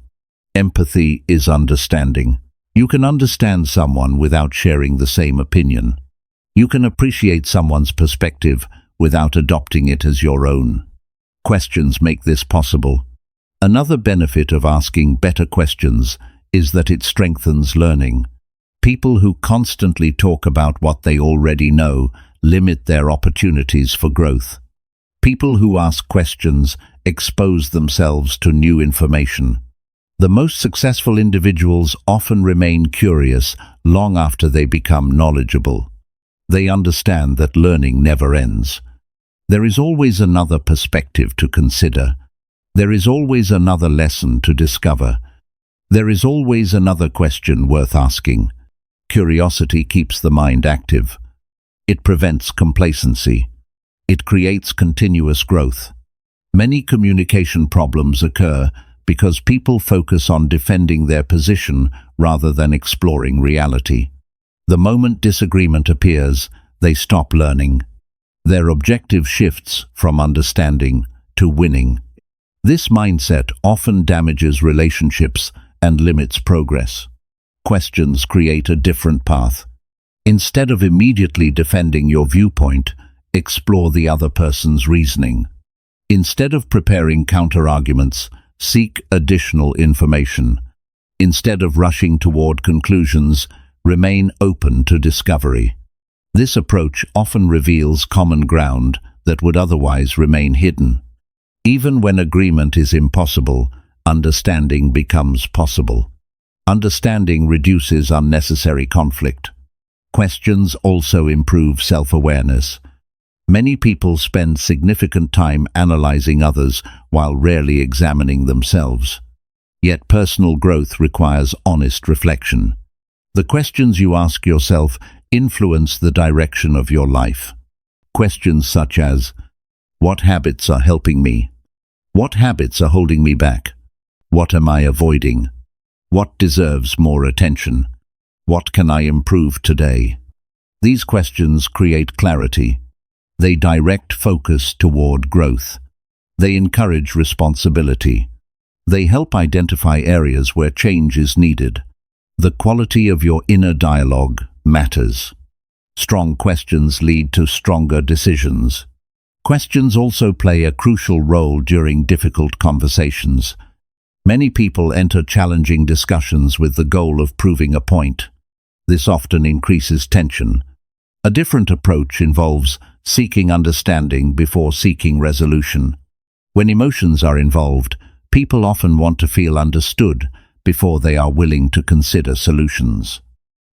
Speaker 1: Empathy is understanding. You can understand someone without sharing the same opinion. You can appreciate someone's perspective without adopting it as your own. Questions make this possible. Another benefit of asking better questions is that it strengthens learning. People who constantly talk about what they already know limit their opportunities for growth. People who ask questions expose themselves to new information. The most successful individuals often remain curious long after they become knowledgeable. They understand that learning never ends. There is always another perspective to consider. There is always another lesson to discover. There is always another question worth asking. Curiosity keeps the mind active. It prevents complacency. It creates continuous growth. Many communication problems occur because people focus on defending their position rather than exploring reality. The moment disagreement appears, they stop learning. Their objective shifts from understanding to winning. This mindset often damages relationships and limits progress. Questions create a different path. Instead of immediately defending your viewpoint, explore the other person's reasoning. Instead of preparing counter-arguments, seek additional information. Instead of rushing toward conclusions, remain open to discovery. This approach often reveals common ground that would otherwise remain hidden. Even when agreement is impossible, understanding becomes possible. Understanding reduces unnecessary conflict. Questions also improve self-awareness. Many people spend significant time analyzing others while rarely examining themselves. Yet personal growth requires honest reflection. The questions you ask yourself influence the direction of your life. Questions such as, what habits are helping me? What habits are holding me back? What am I avoiding? What deserves more attention? What can I improve today? These questions create clarity. They direct focus toward growth. They encourage responsibility. They help identify areas where change is needed. The quality of your inner dialogue matters. Strong questions lead to stronger decisions. Questions also play a crucial role during difficult conversations. Many people enter challenging discussions with the goal of proving a point. This often increases tension. A different approach involves seeking understanding before seeking resolution. When emotions are involved, people often want to feel understood before they are willing to consider solutions.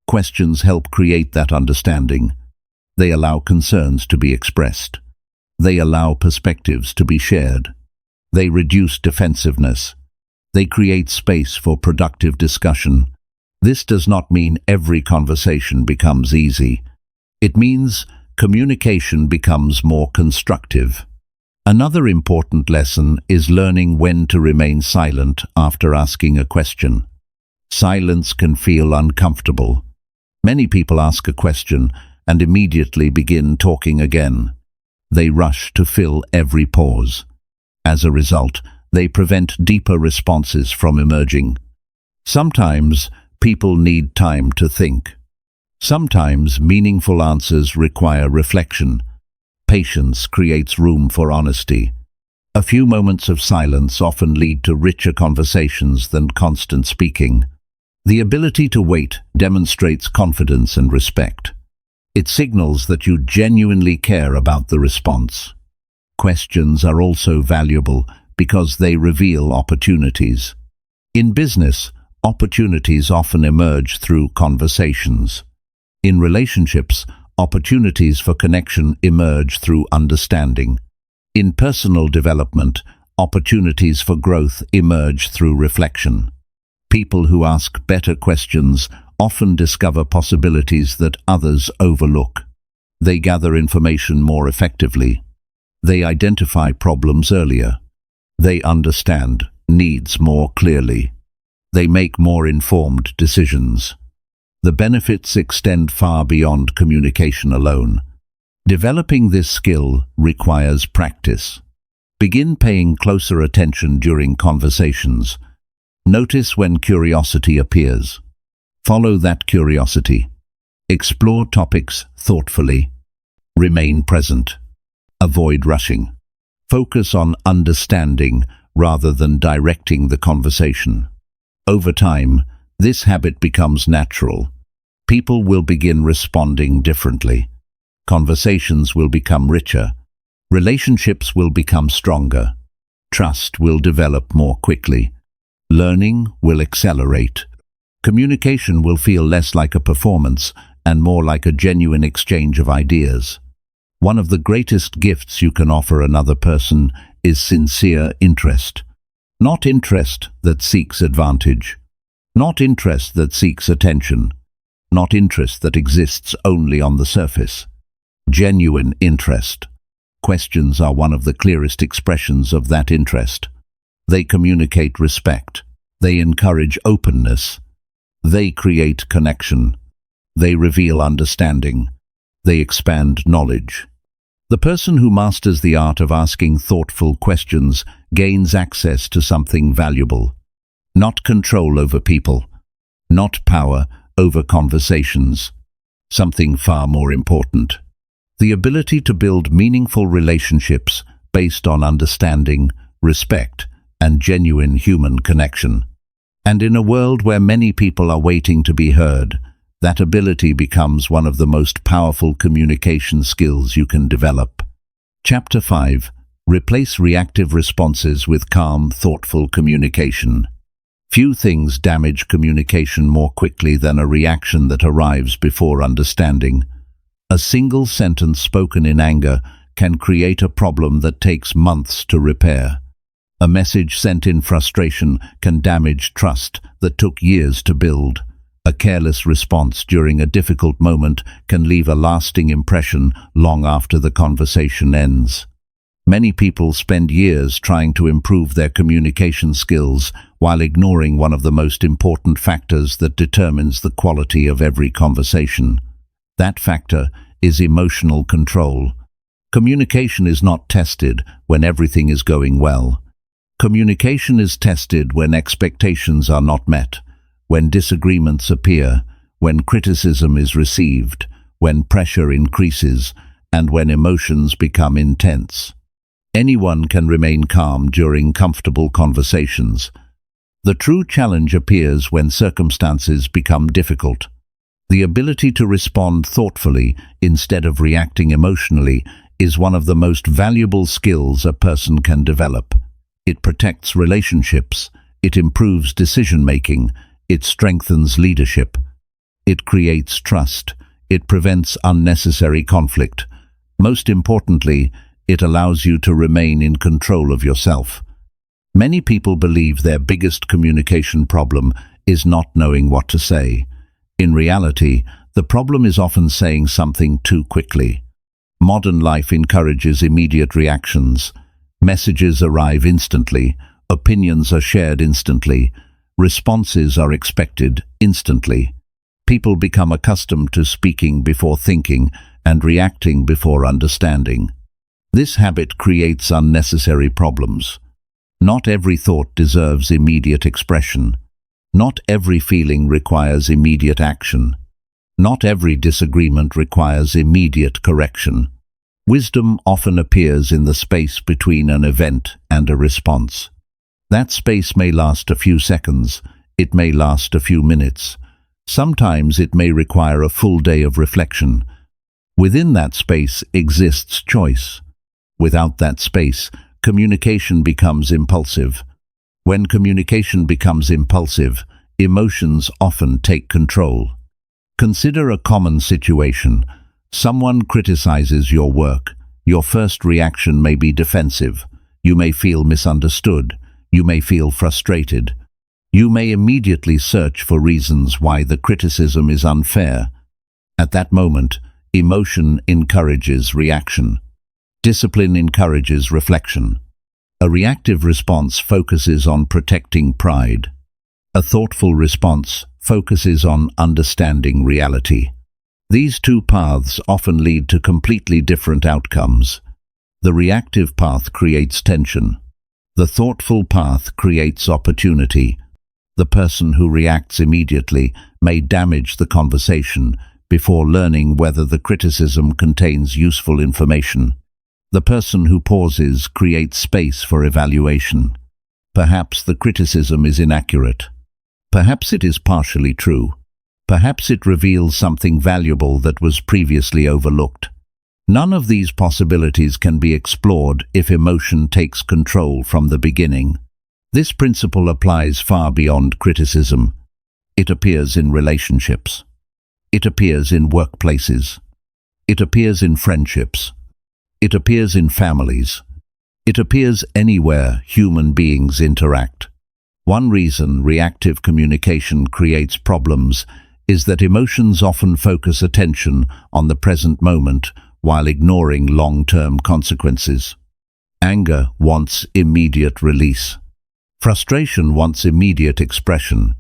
Speaker 1: Questions help create that understanding. They allow concerns to be expressed. They allow perspectives to be shared. They reduce defensiveness. They create space for productive discussion. This does not mean every conversation becomes easy. It means communication becomes more constructive. Another important lesson is learning when to remain silent after asking a question. Silence can feel uncomfortable. Many people ask a question and immediately begin talking again. They rush to fill every pause. As a result, they prevent deeper responses from emerging. Sometimes people need time to think. Sometimes meaningful answers require reflection. Patience creates room for honesty. A few moments of silence often lead to richer conversations than constant speaking. The ability to wait demonstrates confidence and respect. It signals that you genuinely care about the response. Questions are also valuable because they reveal opportunities. In business, opportunities often emerge through conversations. In relationships, opportunities for connection emerge through understanding. In personal development, opportunities for growth emerge through reflection. People who ask better questions often discover possibilities that others overlook. They gather information more effectively. They identify problems earlier. They understand needs more clearly. They make more informed decisions. The benefits extend far beyond communication alone. Developing this skill requires practice. Begin paying closer attention during conversations. Notice when curiosity appears. Follow that curiosity. Explore topics thoughtfully. Remain present. Avoid rushing. Focus on understanding rather than directing the conversation. Over time, this habit becomes natural. People will begin responding differently. Conversations will become richer. Relationships will become stronger. Trust will develop more quickly. Learning will accelerate. Communication will feel less like a performance and more like a genuine exchange of ideas. One of the greatest gifts you can offer another person is sincere interest. Not interest that seeks advantage. Not interest that seeks attention. Not interest that exists only on the surface. Genuine interest. Questions are one of the clearest expressions of that interest. They communicate respect. They encourage openness. They create connection. They reveal understanding. They expand knowledge. The person who masters the art of asking thoughtful questions gains access to something valuable. Not control over people. Not power over conversations. Something far more important. The ability to build meaningful relationships based on understanding, respect, and genuine human connection. And in a world where many people are waiting to be heard, that ability becomes one of the most powerful communication skills you can develop. Chapter 5. Replace reactive responses with calm, thoughtful communication. Few things damage communication more quickly than a reaction that arrives before understanding. A single sentence spoken in anger can create a problem that takes months to repair. A message sent in frustration can damage trust that took years to build. A careless response during a difficult moment can leave a lasting impression long after the conversation ends. Many people spend years trying to improve their communication skills while ignoring one of the most important factors that determines the quality of every conversation. That factor is emotional control. Communication is not tested when everything is going well. Communication is tested when expectations are not met, when disagreements appear, when criticism is received, when pressure increases, and when emotions become intense. Anyone can remain calm during comfortable conversations. The true challenge appears when circumstances become difficult. The ability to respond thoughtfully instead of reacting emotionally is one of the most valuable skills a person can develop. It protects relationships, it improves decision-making, it strengthens leadership. It creates trust, it prevents unnecessary conflict. Most importantly, it allows you to remain in control of yourself. Many people believe their biggest communication problem is not knowing what to say. In reality, the problem is often saying something too quickly. Modern life encourages immediate reactions. Messages arrive instantly, opinions are shared instantly, responses are expected instantly. People become accustomed to speaking before thinking and reacting before understanding. This habit creates unnecessary problems. Not every thought deserves immediate expression. Not every feeling requires immediate action. Not every disagreement requires immediate correction. Wisdom often appears in the space between an event and a response. That space may last a few seconds, it may last a few minutes. Sometimes it may require a full day of reflection. Within that space exists choice. Without that space, communication becomes impulsive. When communication becomes impulsive, emotions often take control. Consider a common situation. Someone criticizes your work. Your first reaction may be defensive. You may feel misunderstood. You may feel frustrated. You may immediately search for reasons why the criticism is unfair. At that moment, emotion encourages reaction. Discipline encourages reflection. A reactive response focuses on protecting pride. A thoughtful response focuses on understanding reality. These two paths often lead to completely different outcomes. The reactive path creates tension. The thoughtful path creates opportunity. The person who reacts immediately may damage the conversation before learning whether the criticism contains useful information. The person who pauses creates space for evaluation. Perhaps the criticism is inaccurate. Perhaps it is partially true. Perhaps it reveals something valuable that was previously overlooked. None of these possibilities can be explored if emotion takes control from the beginning. This principle applies far beyond criticism. It appears in relationships. It appears in workplaces. It appears in friendships. It appears in families. It appears anywhere human beings interact. One reason reactive communication creates problems is that emotions often focus attention on the present moment while ignoring long-term consequences. Anger wants immediate release. Frustration wants immediate expression.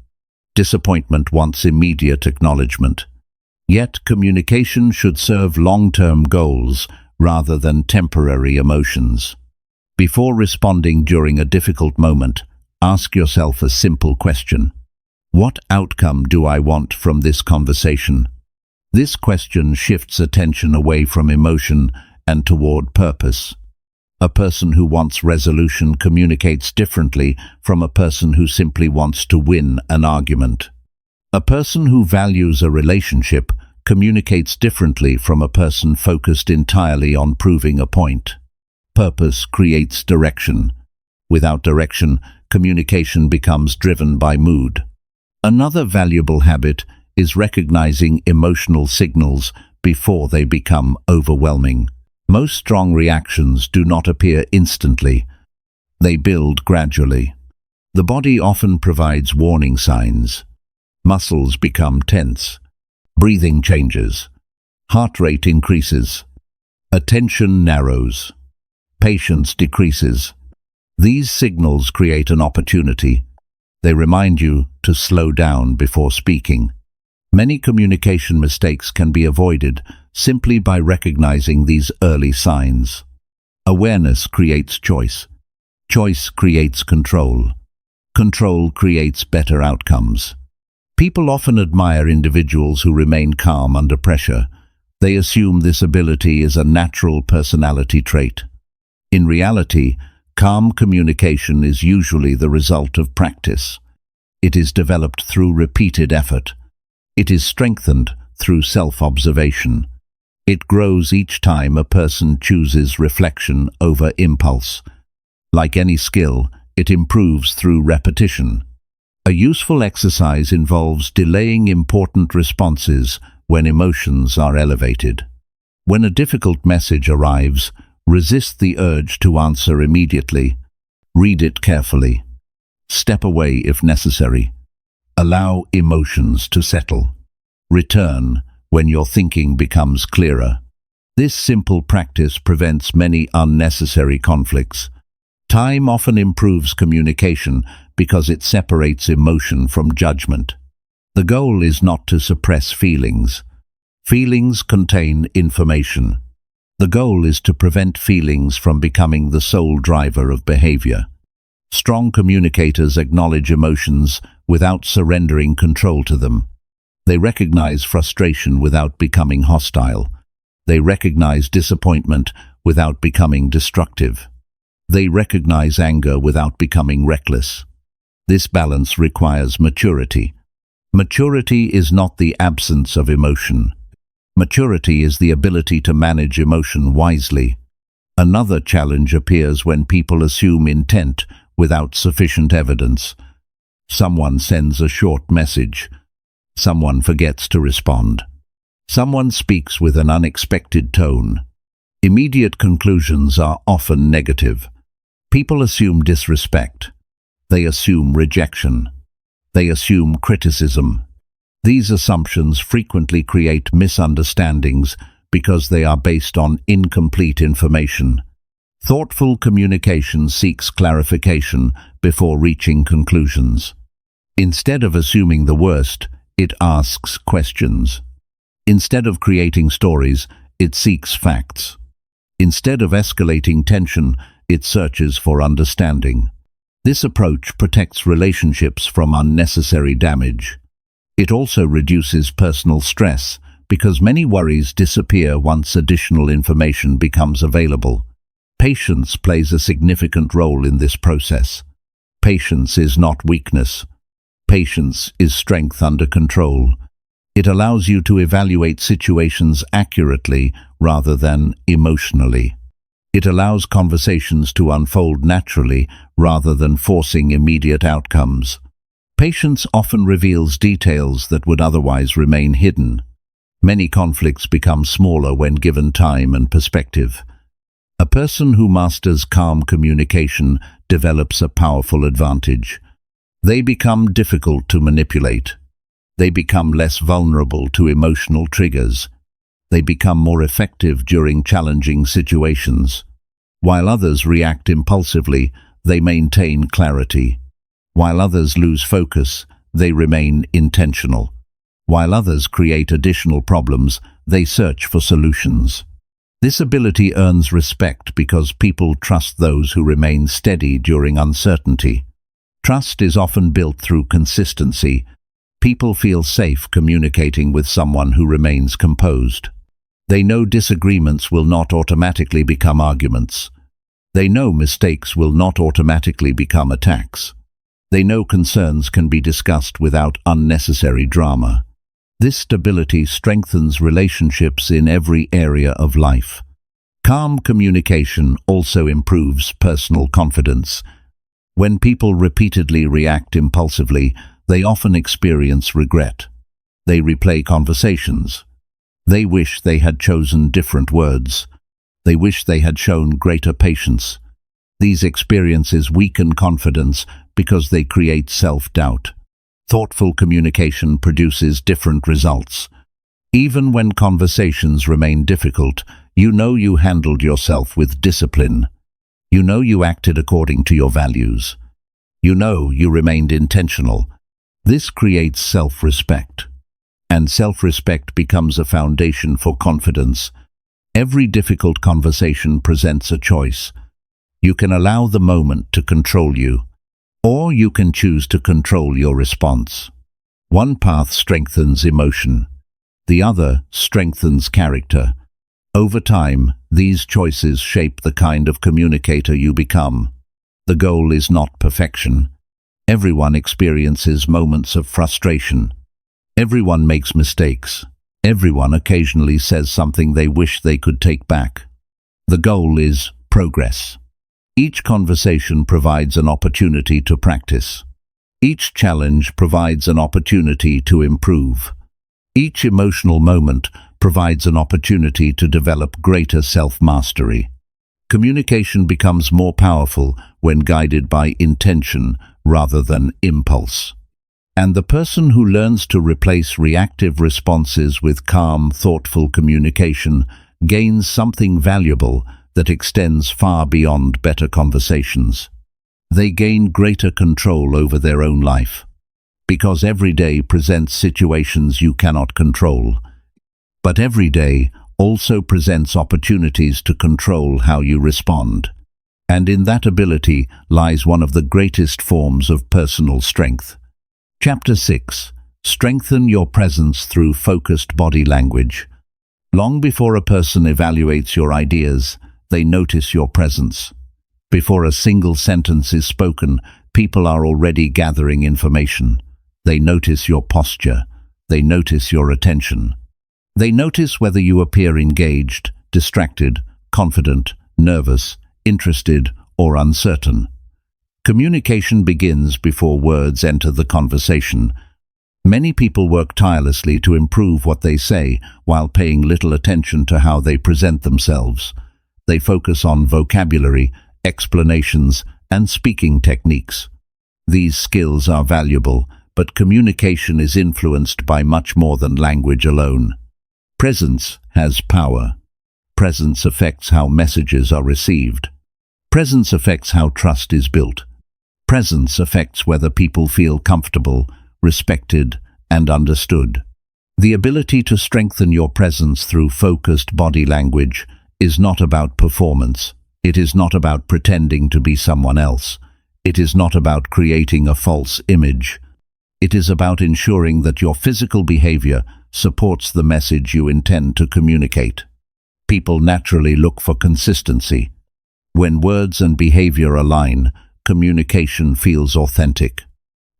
Speaker 1: Disappointment wants immediate acknowledgement. Yet communication should serve long-term goals rather than temporary emotions. Before responding during a difficult moment, ask yourself a simple question. What outcome do I want from this conversation? This question shifts attention away from emotion and toward purpose. A person who wants resolution communicates differently from a person who simply wants to win an argument. A person who values a relationship communicates differently from a person focused entirely on proving a point. Purpose creates direction. Without direction, communication becomes driven by mood. Another valuable habit is recognizing emotional signals before they become overwhelming. Most strong reactions do not appear instantly. They build gradually. The body often provides warning signs. Muscles become tense. Breathing changes. Heart rate increases. Attention narrows. Patience decreases. These signals create an opportunity. They remind you to slow down before speaking. Many communication mistakes can be avoided simply by recognizing these early signs. Awareness creates choice. Choice creates control. Control creates better outcomes. People often admire individuals who remain calm under pressure. They assume this ability is a natural personality trait. In reality, calm communication is usually the result of practice. It is developed through repeated effort. It is strengthened through self-observation. It grows each time a person chooses reflection over impulse. Like any skill, it improves through repetition. A useful exercise involves delaying important responses when emotions are elevated. When a difficult message arrives, resist the urge to answer immediately. Read it carefully. Step away if necessary. Allow emotions to settle. Return when your thinking becomes clearer. This simple practice prevents many unnecessary conflicts. Time often improves communication because it separates emotion from judgment. The goal is not to suppress feelings. Feelings contain information. The goal is to prevent feelings from becoming the sole driver of behavior. Strong communicators acknowledge emotions without surrendering control to them. They recognize frustration without becoming hostile. They recognize disappointment without becoming destructive. They recognize anger without becoming reckless. This balance requires maturity. Maturity is not the absence of emotion. Maturity is the ability to manage emotion wisely. Another challenge appears when people assume intent without sufficient evidence. Someone sends a short message. Someone forgets to respond. Someone speaks with an unexpected tone. Immediate conclusions are often negative. People assume disrespect. They assume rejection. They assume criticism. These assumptions frequently create misunderstandings because they are based on incomplete information. Thoughtful communication seeks clarification before reaching conclusions. Instead of assuming the worst, it asks questions. Instead of creating stories, it seeks facts. Instead of escalating tension, it searches for understanding. This approach protects relationships from unnecessary damage. It also reduces personal stress because many worries disappear once additional information becomes available. Patience plays a significant role in this process. Patience is not weakness. Patience is strength under control. It allows you to evaluate situations accurately rather than emotionally. It allows conversations to unfold naturally rather than forcing immediate outcomes. Patience often reveals details that would otherwise remain hidden. Many conflicts become smaller when given time and perspective. A person who masters calm communication develops a powerful advantage. They become difficult to manipulate. They become less vulnerable to emotional triggers. They become more effective during challenging situations. While others react impulsively, they maintain clarity. While others lose focus, they remain intentional. While others create additional problems, they search for solutions. This ability earns respect because people trust those who remain steady during uncertainty. Trust is often built through consistency. People feel safe communicating with someone who remains composed. They know disagreements will not automatically become arguments. They know mistakes will not automatically become attacks. They know concerns can be discussed without unnecessary drama. This stability strengthens relationships in every area of life. Calm communication also improves personal confidence. When people repeatedly react impulsively, they often experience regret. They replay conversations. They wish they had chosen different words. They wish they had shown greater patience. These experiences weaken confidence because they create self-doubt. Thoughtful communication produces different results. Even when conversations remain difficult, you know you handled yourself with discipline. You know you acted according to your values. You know you remained intentional. This creates self-respect. And self-respect becomes a foundation for confidence. Every difficult conversation presents a choice. You can allow the moment to control you, or you can choose to control your response. One path strengthens emotion. The other strengthens character. Over time, these choices shape the kind of communicator you become. The goal is not perfection. Everyone experiences moments of frustration. Everyone makes mistakes. Everyone occasionally says something they wish they could take back. The goal is progress. Each conversation provides an opportunity to practice. Each challenge provides an opportunity to improve. Each emotional moment provides an opportunity to develop greater self-mastery. Communication becomes more powerful when guided by intention rather than impulse. And the person who learns to replace reactive responses with calm, thoughtful communication gains something valuable that extends far beyond better conversations. They gain greater control over their own life, because every day presents situations you cannot control. But every day also presents opportunities to control how you respond. And in that ability lies one of the greatest forms of personal strength. Chapter 6. Strengthen your presence through focused body language. Long before a person evaluates your ideas, they notice your presence. Before a single sentence is spoken, people are already gathering information. They notice your posture. They notice your attention. They notice whether you appear engaged, distracted, confident, nervous, interested, or uncertain. Communication begins before words enter the conversation. Many people work tirelessly to improve what they say while paying little attention to how they present themselves. They focus on vocabulary, explanations, and speaking techniques. These skills are valuable, but communication is influenced by much more than language alone. Presence has power. Presence affects how messages are received. Presence affects how trust is built. Presence affects whether people feel comfortable, respected, and understood. The ability to strengthen your presence through focused body language is not about performance. It is not about pretending to be someone else. It is not about creating a false image. It is about ensuring that your physical behavior supports the message you intend to communicate. People naturally look for consistency. When words and behavior align, communication feels authentic.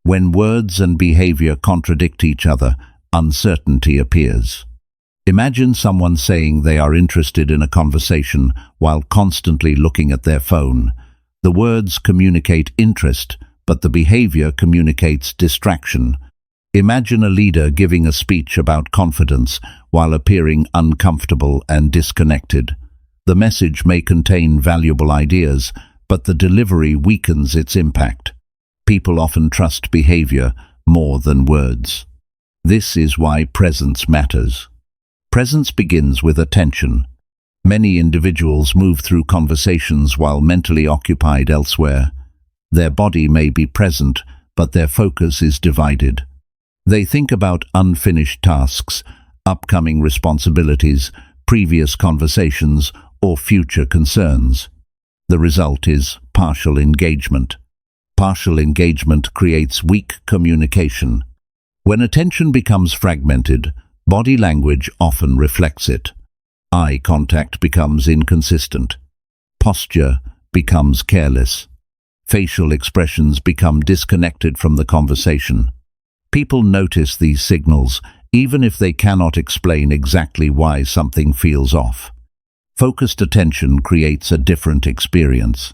Speaker 1: When words and behavior contradict each other, uncertainty appears. Imagine someone saying they are interested in a conversation while constantly looking at their phone. The words communicate interest, but the behavior communicates distraction. Imagine a leader giving a speech about confidence while appearing uncomfortable and disconnected. The message may contain valuable ideas, but the delivery weakens its impact. People often trust behavior more than words. This is why presence matters. Presence begins with attention. Many individuals move through conversations while mentally occupied elsewhere. Their body may be present, but their focus is divided. They think about unfinished tasks, upcoming responsibilities, previous conversations, or future concerns. The result is partial engagement. Partial engagement creates weak communication. When attention becomes fragmented, body language often reflects it. Eye contact becomes inconsistent. Posture becomes careless. Facial expressions become disconnected from the conversation. People notice these signals, even if they cannot explain exactly why something feels off. Focused attention creates a different experience.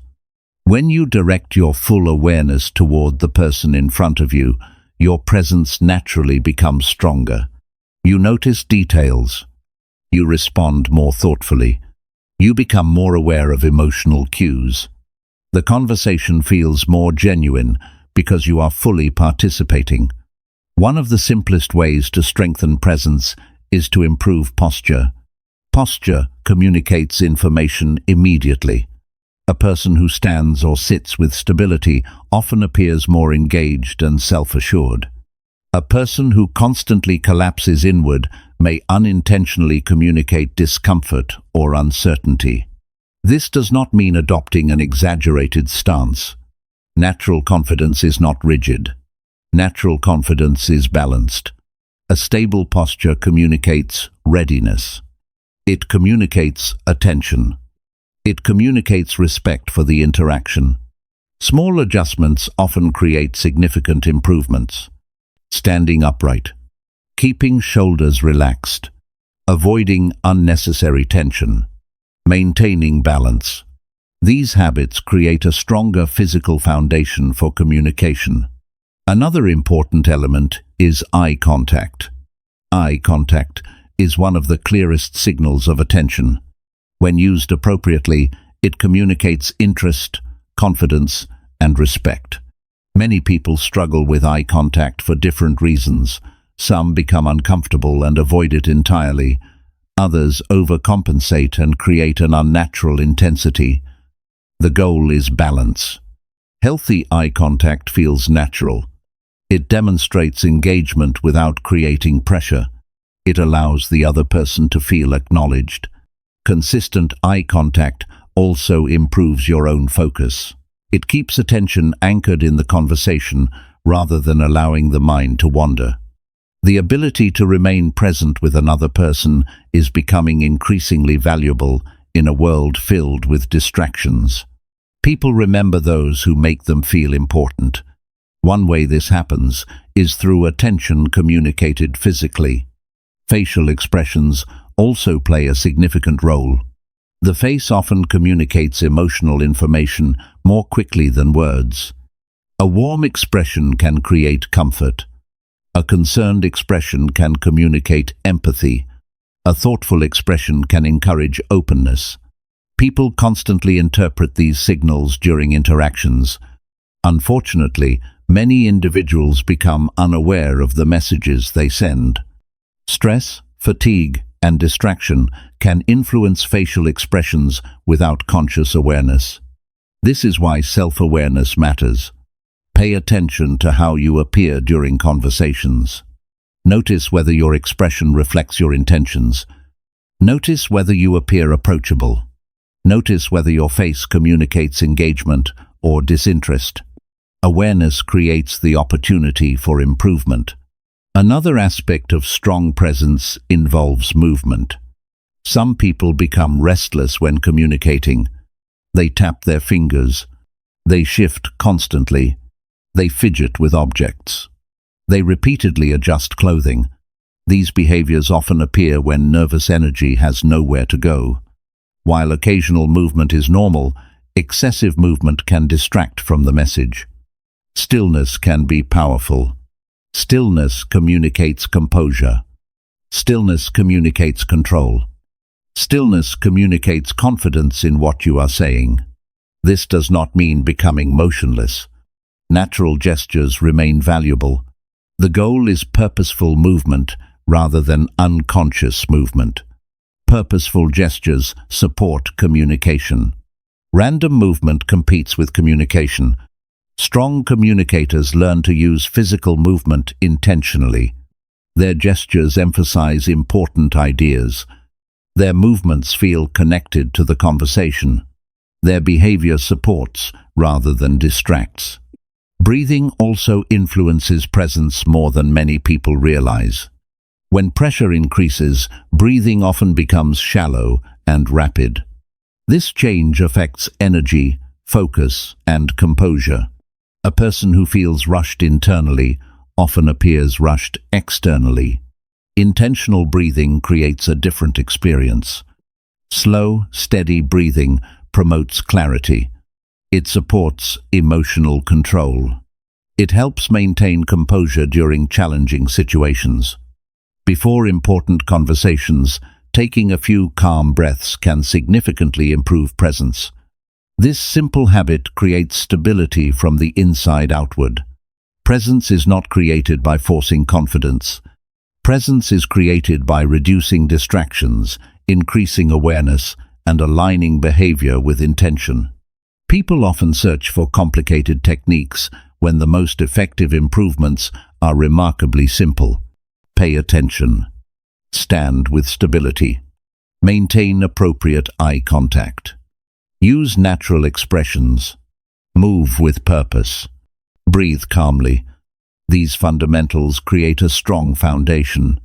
Speaker 1: When you direct your full awareness toward the person in front of you, your presence naturally becomes stronger. You notice details. You respond more thoughtfully. You become more aware of emotional cues. The conversation feels more genuine because you are fully participating. One of the simplest ways to strengthen presence is to improve posture. Posture communicates information immediately. A person who stands or sits with stability often appears more engaged and self-assured. A person who constantly collapses inward may unintentionally communicate discomfort or uncertainty. This does not mean adopting an exaggerated stance. Natural confidence is not rigid. Natural confidence is balanced. A stable posture communicates readiness. It communicates attention. It communicates respect for the interaction. Small adjustments often create significant improvements. Standing upright. Keeping shoulders relaxed. Avoiding unnecessary tension. Maintaining balance. These habits create a stronger physical foundation for communication. Another important element is eye contact. Eye contact is one of the clearest signals of attention. When used appropriately, it communicates interest, confidence, and respect. Many people struggle with eye contact for different reasons. Some become uncomfortable and avoid it entirely. Others overcompensate and create an unnatural intensity. The goal is balance. Healthy eye contact feels natural. It demonstrates engagement without creating pressure. It allows the other person to feel acknowledged. Consistent eye contact also improves your own focus. It keeps attention anchored in the conversation rather than allowing the mind to wander. The ability to remain present with another person is becoming increasingly valuable in a world filled with distractions. People remember those who make them feel important. One way this happens is through attention communicated physically. Facial expressions also play a significant role. The face often communicates emotional information more quickly than words. A warm expression can create comfort. A concerned expression can communicate empathy. A thoughtful expression can encourage openness. People constantly interpret these signals during interactions. Unfortunately, many individuals become unaware of the messages they send. Stress, fatigue, and distraction can influence facial expressions without conscious awareness. This is why self-awareness matters. Pay attention to how you appear during conversations. Notice whether your expression reflects your intentions. Notice whether you appear approachable. Notice whether your face communicates engagement or disinterest. Awareness creates the opportunity for improvement. Another aspect of strong presence involves movement. Some people become restless when communicating. They tap their fingers. They shift constantly. They fidget with objects. They repeatedly adjust clothing. These behaviors often appear when nervous energy has nowhere to go. While occasional movement is normal, excessive movement can distract from the message. Stillness can be powerful. Stillness communicates composure. Stillness communicates control. Stillness communicates confidence in what you are saying. This does not mean becoming motionless. Natural gestures remain valuable. The goal is purposeful movement rather than unconscious movement. Purposeful gestures support communication. Random movement competes with communication. Strong communicators learn to use physical movement intentionally. Their gestures emphasize important ideas. Their movements feel connected to the conversation. Their behavior supports rather than distracts. Breathing also influences presence more than many people realize. When pressure increases, breathing often becomes shallow and rapid. This change affects energy, focus, and composure. A person who feels rushed internally often appears rushed externally. Intentional breathing creates a different experience. Slow, steady breathing promotes clarity. It supports emotional control. It helps maintain composure during challenging situations. Before important conversations, taking a few calm breaths can significantly improve presence. This simple habit creates stability from the inside outward. Presence is not created by forcing confidence. Presence is created by reducing distractions, increasing awareness, and aligning behavior with intention. People often search for complicated techniques when the most effective improvements are remarkably simple. Pay attention. Stand with stability. Maintain appropriate eye contact. Use natural expressions. Move with purpose. Breathe calmly. These fundamentals create a strong foundation.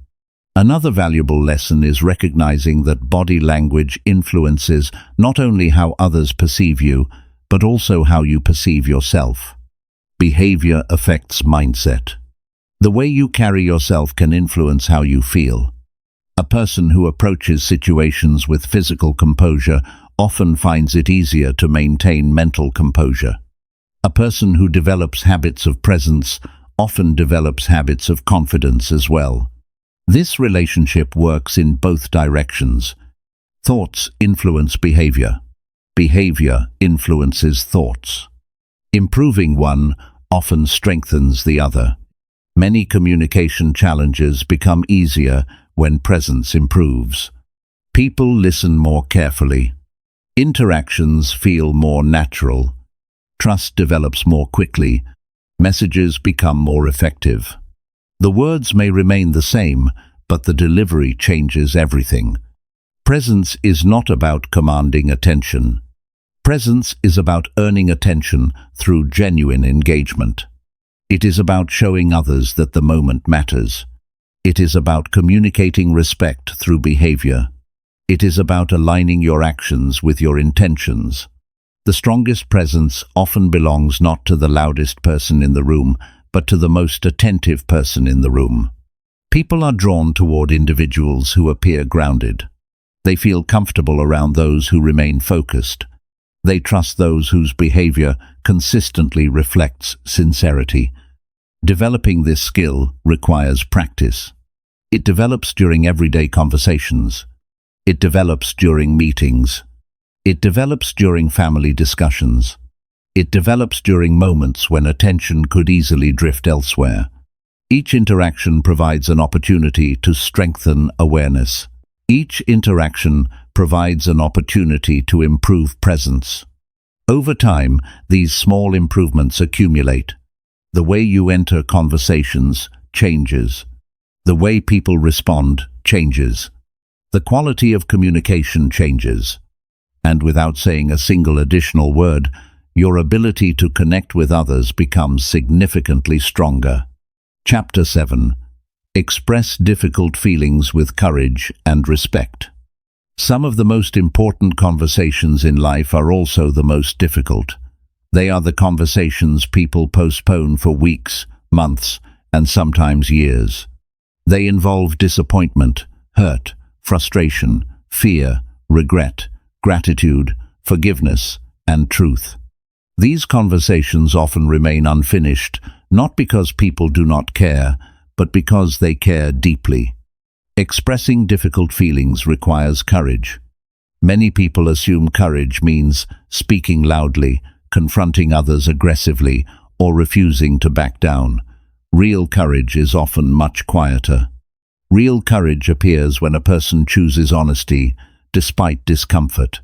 Speaker 1: Another valuable lesson is recognizing that body language influences not only how others perceive you, but also how you perceive yourself. Behavior affects mindset. The way you carry yourself can influence how you feel. A person who approaches situations with physical composure often finds it easier to maintain mental composure. A person who develops habits of presence often develops habits of confidence as well. This relationship works in both directions. Thoughts influence behavior. Behavior influences thoughts. Improving one often strengthens the other. Many communication challenges become easier when presence improves. People listen more carefully. Interactions feel more natural. Trust develops more quickly. Messages become more effective. The words may remain the same, but the delivery changes everything. Presence is not about commanding attention. Presence is about earning attention through genuine engagement. It is about showing others that the moment matters. It is about communicating respect through behavior. It is about aligning your actions with your intentions. The strongest presence often belongs not to the loudest person in the room, but to the most attentive person in the room. People are drawn toward individuals who appear grounded. They feel comfortable around those who remain focused. They trust those whose behavior consistently reflects sincerity. Developing this skill requires practice. It develops during everyday conversations. It develops during meetings. It develops during family discussions. It develops during moments when attention could easily drift elsewhere. Each interaction provides an opportunity to strengthen awareness. Each interaction provides an opportunity to improve presence. Over time, these small improvements accumulate. The way you enter conversations changes. The way people respond changes. The quality of communication changes. And without saying a single additional word, your ability to connect with others becomes significantly stronger. Chapter 7. Express difficult feelings with courage and respect. Some of the most important conversations in life are also the most difficult. They are the conversations people postpone for weeks, months, and sometimes years. They involve disappointment, hurt, frustration, fear, regret, gratitude, forgiveness, and truth. These conversations often remain unfinished, not because people do not care, but because they care deeply. Expressing difficult feelings requires courage. Many people assume courage means speaking loudly, confronting others aggressively, or refusing to back down. Real courage is often much quieter. Real courage appears when a person chooses honesty, despite discomfort.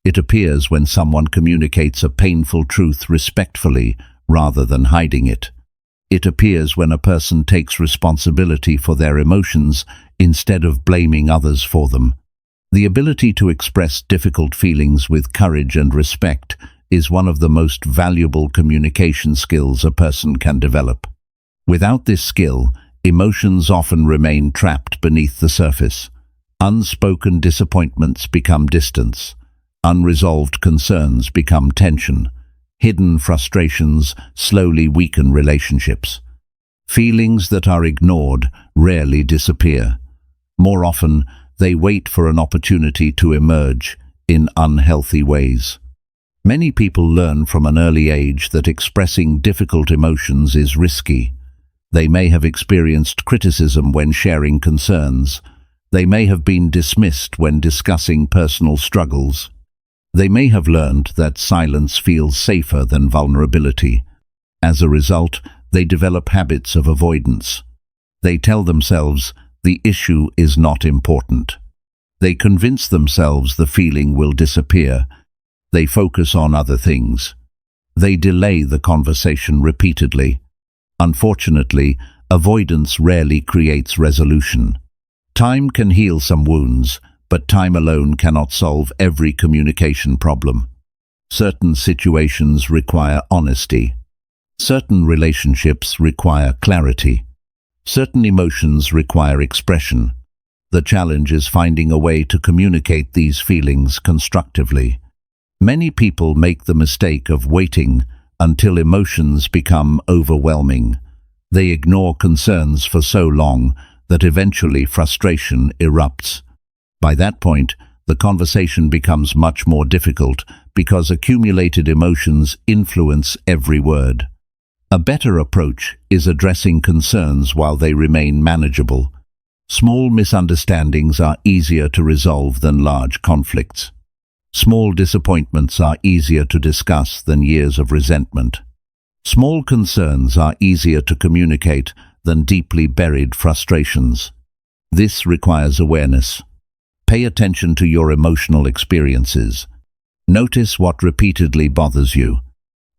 Speaker 1: It appears when someone communicates a painful truth respectfully, rather than hiding it. It appears when a person takes responsibility for their emotions instead of blaming others for them. The ability to express difficult feelings with courage and respect is one of the most valuable communication skills a person can develop. Without this skill, emotions often remain trapped beneath the surface. Unspoken disappointments become distance. Unresolved concerns become tension. Hidden frustrations slowly weaken relationships. Feelings that are ignored rarely disappear. More often, they wait for an opportunity to emerge in unhealthy ways. Many people learn from an early age that expressing difficult emotions is risky. They may have experienced criticism when sharing concerns. They may have been dismissed when discussing personal struggles. They may have learned that silence feels safer than vulnerability. As a result, they develop habits of avoidance. They tell themselves the issue is not important. They convince themselves the feeling will disappear. They focus on other things. They delay the conversation repeatedly. Unfortunately, avoidance rarely creates resolution. Time can heal some wounds, but time alone cannot solve every communication problem. Certain situations require honesty. Certain relationships require clarity. Certain emotions require expression. The challenge is finding a way to communicate these feelings constructively. Many people make the mistake of waiting until emotions become overwhelming. They ignore concerns for so long that eventually frustration erupts. By that point, the conversation becomes much more difficult because accumulated emotions influence every word. A better approach is addressing concerns while they remain manageable. Small misunderstandings are easier to resolve than large conflicts. Small disappointments are easier to discuss than years of resentment. Small concerns are easier to communicate than deeply buried frustrations. This requires awareness. Pay attention to your emotional experiences. Notice what repeatedly bothers you.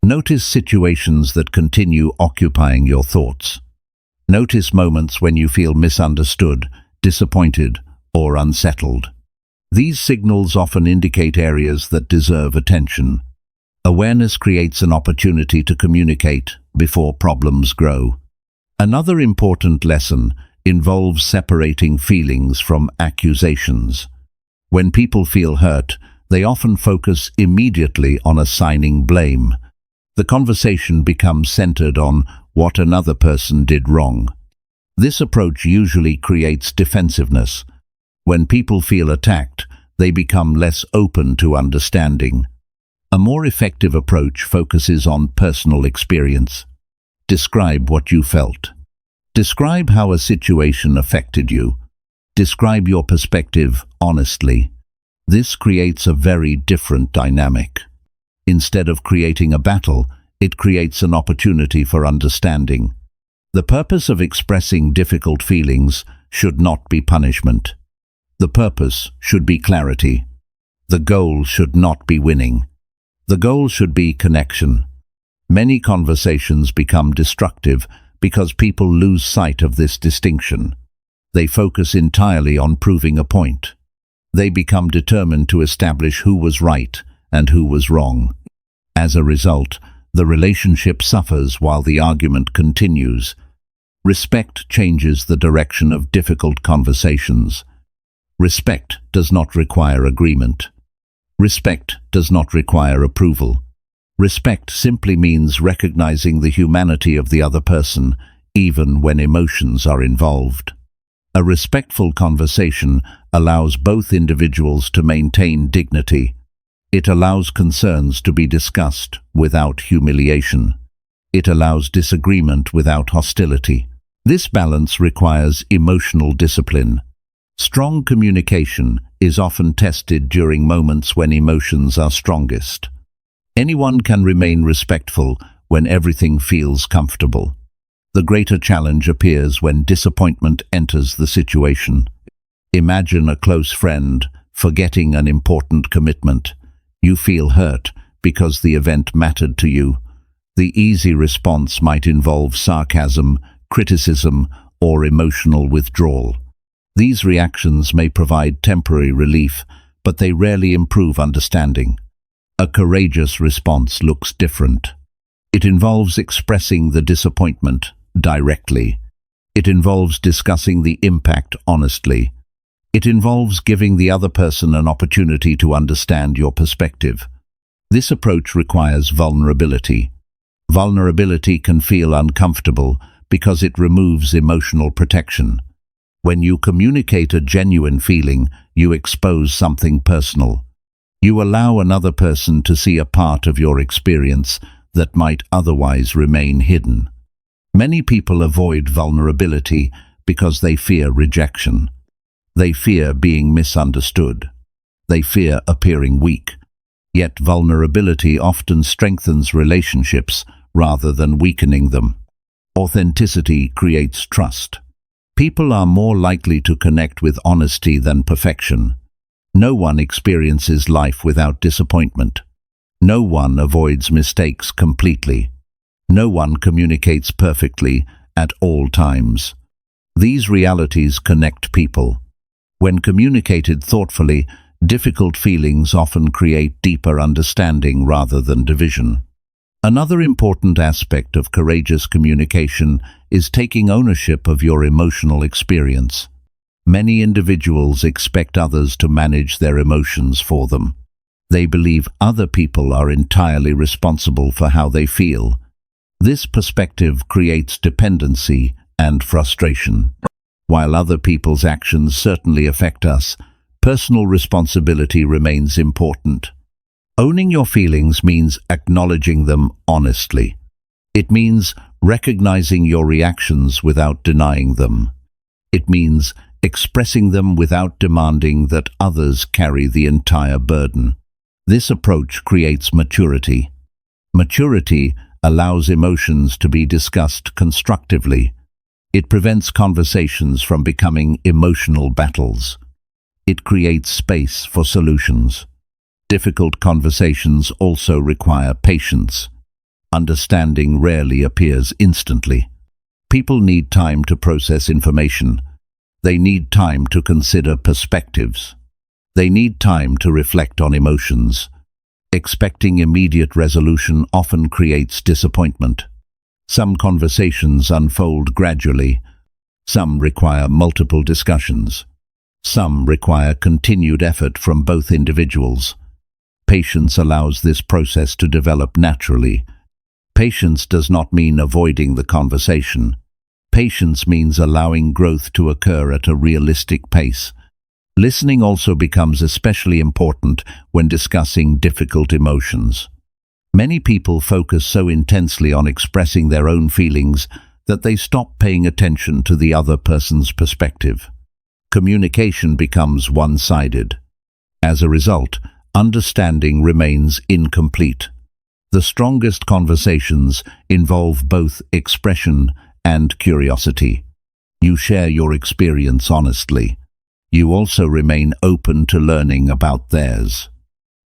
Speaker 1: Notice situations that continue occupying your thoughts. Notice moments when you feel misunderstood, disappointed, or unsettled. These signals often indicate areas that deserve attention. Awareness creates an opportunity to communicate, before problems grow. Another important lesson involves separating feelings from accusations. When people feel hurt, they often focus immediately on assigning blame. The conversation becomes centered on what another person did wrong. This approach usually creates defensiveness. When people feel attacked, they become less open to understanding. A more effective approach focuses on personal experience. Describe what you felt. Describe how a situation affected you. Describe your perspective honestly. This creates a very different dynamic. Instead of creating a battle, it creates an opportunity for understanding. The purpose of expressing difficult feelings should not be punishment. The purpose should be clarity. The goal should not be winning. The goal should be connection. Many conversations become destructive because people lose sight of this distinction. They focus entirely on proving a point. They become determined to establish who was right and who was wrong. As a result, the relationship suffers while the argument continues. Respect changes the direction of difficult conversations. Respect does not require agreement. Respect does not require approval. Respect simply means recognizing the humanity of the other person, even when emotions are involved. A respectful conversation allows both individuals to maintain dignity. It allows concerns to be discussed without humiliation. It allows disagreement without hostility. This balance requires emotional discipline. Strong communication is often tested during moments when emotions are strongest. Anyone can remain respectful when everything feels comfortable. The greater challenge appears when disappointment enters the situation. Imagine a close friend forgetting an important commitment. You feel hurt because the event mattered to you. The easy response might involve sarcasm, criticism, or emotional withdrawal. These reactions may provide temporary relief, but they rarely improve understanding. A courageous response looks different. It involves expressing the disappointment directly. It involves discussing the impact honestly. It involves giving the other person an opportunity to understand your perspective. This approach requires vulnerability. Vulnerability can feel uncomfortable because it removes emotional protection. When you communicate a genuine feeling, you expose something personal. You allow another person to see a part of your experience that might otherwise remain hidden. Many people avoid vulnerability because they fear rejection. They fear being misunderstood. They fear appearing weak. Yet vulnerability often strengthens relationships rather than weakening them. Authenticity creates trust. People are more likely to connect with honesty than perfection. No one experiences life without disappointment. No one avoids mistakes completely. No one communicates perfectly at all times. These realities connect people. When communicated thoughtfully, difficult feelings often create deeper understanding rather than division. Another important aspect of courageous communication is taking ownership of your emotional experience. Many individuals expect others to manage their emotions for them. They believe other people are entirely responsible for how they feel. This perspective creates dependency and frustration. While other people's actions certainly affect us, personal responsibility remains important. Owning your feelings means acknowledging them honestly. It means recognizing your reactions without denying them. It means expressing them without demanding that others carry the entire burden. This approach creates maturity. Maturity allows emotions to be discussed constructively. It prevents conversations from becoming emotional battles. It creates space for solutions. Difficult conversations also require patience. Understanding rarely appears instantly. People need time to process information. They need time to consider perspectives. They need time to reflect on emotions. Expecting immediate resolution often creates disappointment. Some conversations unfold gradually. Some require multiple discussions. Some require continued effort from both individuals. Patience allows this process to develop naturally. Patience does not mean avoiding the conversation. Patience means allowing growth to occur at a realistic pace. Listening also becomes especially important when discussing difficult emotions. Many people focus so intensely on expressing their own feelings that they stop paying attention to the other person's perspective. Communication becomes one-sided. As a result, understanding remains incomplete. The strongest conversations involve both expression and curiosity. You share your experience honestly. You also remain open to learning about theirs.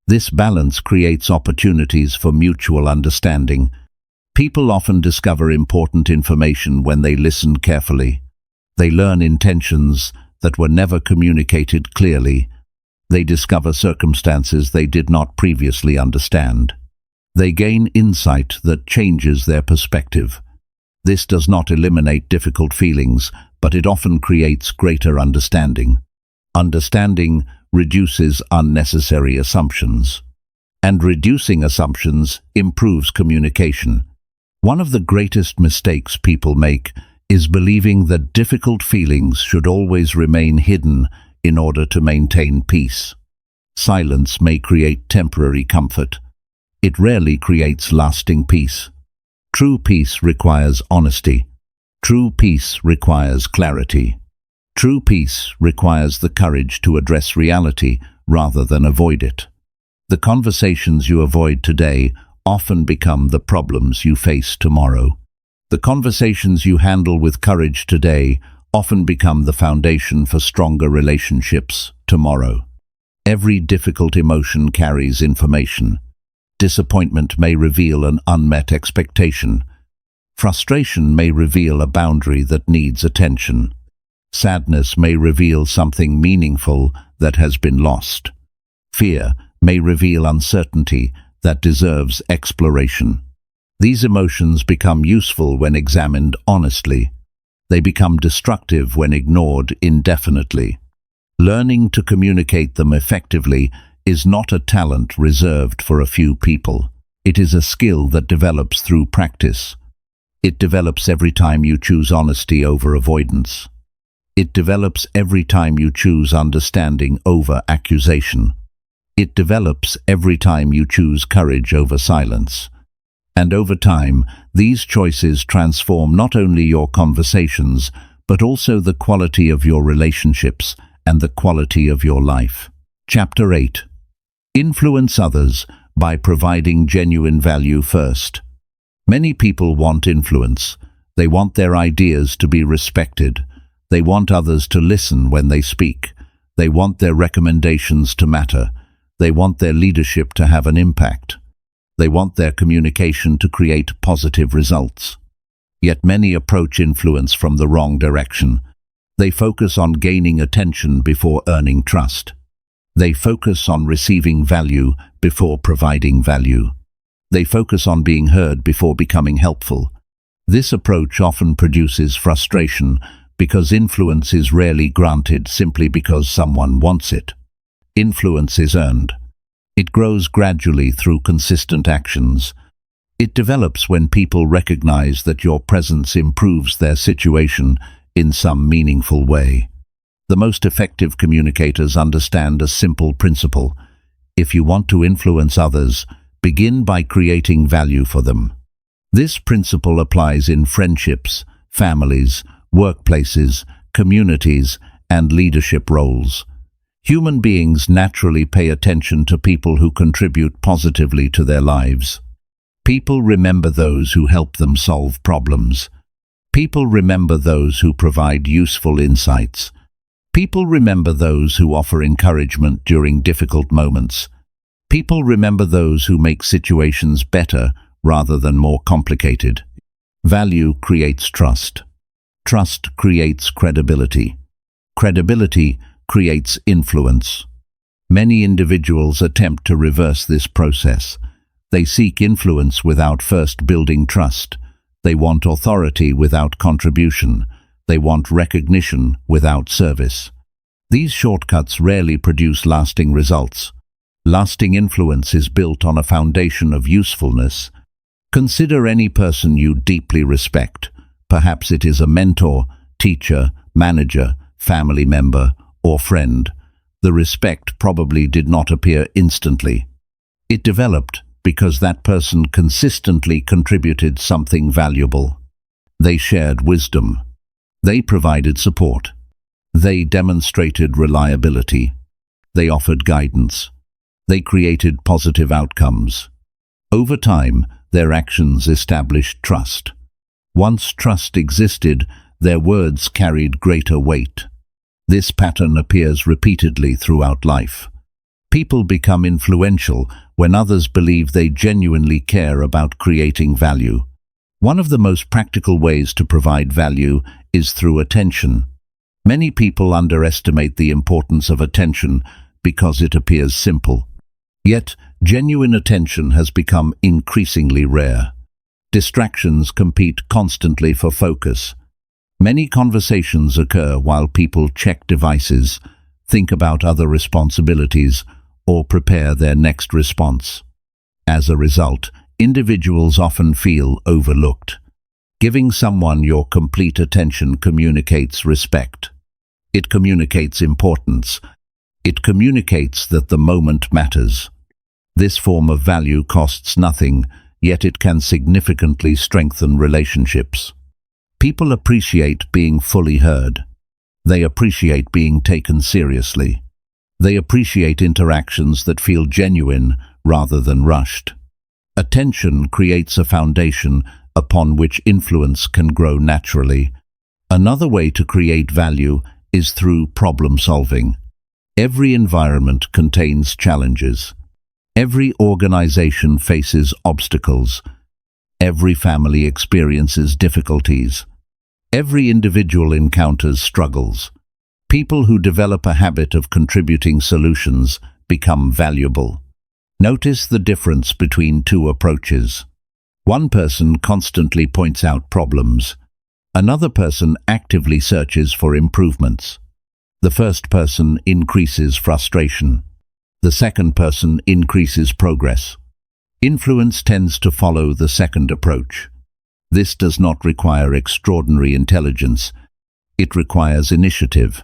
Speaker 1: This balance creates opportunities for mutual understanding. People often discover important information when they listen carefully. They learn intentions that were never communicated clearly. They discover circumstances they did not previously understand. They gain insight that changes their perspective. This does not eliminate difficult feelings, but it often creates greater understanding. Understanding reduces unnecessary assumptions. And reducing assumptions improves communication. One of the greatest mistakes people make is believing that difficult feelings should always remain hidden in order to maintain peace. Silence may create temporary comfort. It rarely creates lasting peace. True peace requires honesty. True peace requires clarity. True peace requires the courage to address reality rather than avoid it. The conversations you avoid today often become the problems you face tomorrow. The conversations you handle with courage today often become the foundation for stronger relationships tomorrow. Every difficult emotion carries information. Disappointment may reveal an unmet expectation. Frustration may reveal a boundary that needs attention. Sadness may reveal something meaningful that has been lost. Fear may reveal uncertainty that deserves exploration. These emotions become useful when examined honestly. They become destructive when ignored indefinitely. Learning to communicate them effectively is not a talent reserved for a few people. It is a skill that develops through practice. It develops every time you choose honesty over avoidance. It develops every time you choose understanding over accusation. It develops every time you choose courage over silence. And over time, these choices transform not only your conversations, but also the quality of your relationships and the quality of your life. Chapter 8. Influence others by providing genuine value first. Many people want influence. They want their ideas to be respected. They want others to listen when they speak. They want their recommendations to matter. They want their leadership to have an impact. They want their communication to create positive results. Yet many approach influence from the wrong direction. They focus on gaining attention before earning trust. They focus on receiving value before providing value. They focus on being heard before becoming helpful. This approach often produces frustration because influence is rarely granted simply because someone wants it. Influence is earned. It grows gradually through consistent actions. It develops when people recognize that your presence improves their situation in some meaningful way. The most effective communicators understand a simple principle. If you want to influence others, begin by creating value for them. This principle applies in friendships, families, workplaces, communities, and leadership roles. Human beings naturally pay attention to people who contribute positively to their lives. People remember those who help them solve problems. People remember those who provide useful insights. People remember those who offer encouragement during difficult moments. People remember those who make situations better rather than more complicated. Value creates trust. Trust creates credibility. Credibility creates influence. Many individuals attempt to reverse this process. They seek influence without first building trust. They want authority without contribution. They want recognition without service. These shortcuts rarely produce lasting results. Lasting influence is built on a foundation of usefulness. Consider any person you deeply respect. Perhaps it is a mentor, teacher, manager, family member, or friend. The respect probably did not appear instantly. It developed because that person consistently contributed something valuable. They shared wisdom. They provided support. They demonstrated reliability. They offered guidance. They created positive outcomes. Over time, their actions established trust. Once trust existed, their words carried greater weight. This pattern appears repeatedly throughout life. People become influential when others believe they genuinely care about creating value. One of the most practical ways to provide value is through attention. Many people underestimate the importance of attention because it appears simple. Yet, genuine attention has become increasingly rare. Distractions compete constantly for focus. Many conversations occur while people check devices, think about other responsibilities, or prepare their next response. As a result, individuals often feel overlooked. Giving someone your complete attention communicates respect. It communicates importance. It communicates that the moment matters. This form of value costs nothing, yet it can significantly strengthen relationships. People appreciate being fully heard. They appreciate being taken seriously. They appreciate interactions that feel genuine rather than rushed. Attention creates a foundation upon which influence can grow naturally. Another way to create value is through problem solving. Every environment contains challenges. Every organization faces obstacles. Every family experiences difficulties. Every individual encounters struggles. People who develop a habit of contributing solutions become valuable. Notice the difference between two approaches. One person constantly points out problems. Another person actively searches for improvements. The first person increases frustration. The second person increases progress. Influence tends to follow the second approach. This does not require extraordinary intelligence. It requires initiative.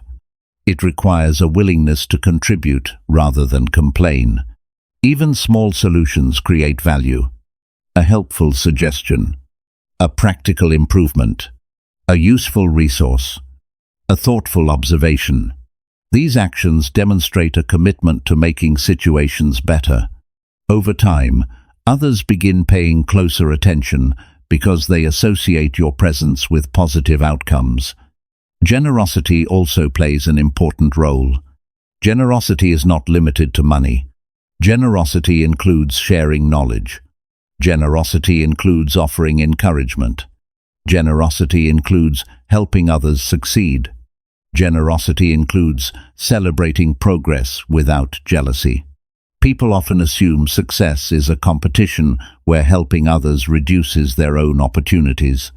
Speaker 1: It requires a willingness to contribute rather than complain. Even small solutions create value. A helpful suggestion, a practical improvement, a useful resource, a thoughtful observation. These actions demonstrate a commitment to making situations better. Over time, others begin paying closer attention because they associate your presence with positive outcomes. Generosity also plays an important role. Generosity is not limited to money. Generosity includes sharing knowledge. Generosity includes offering encouragement. Generosity includes helping others succeed. Generosity includes celebrating progress without jealousy. People often assume success is a competition where helping others reduces their own opportunities.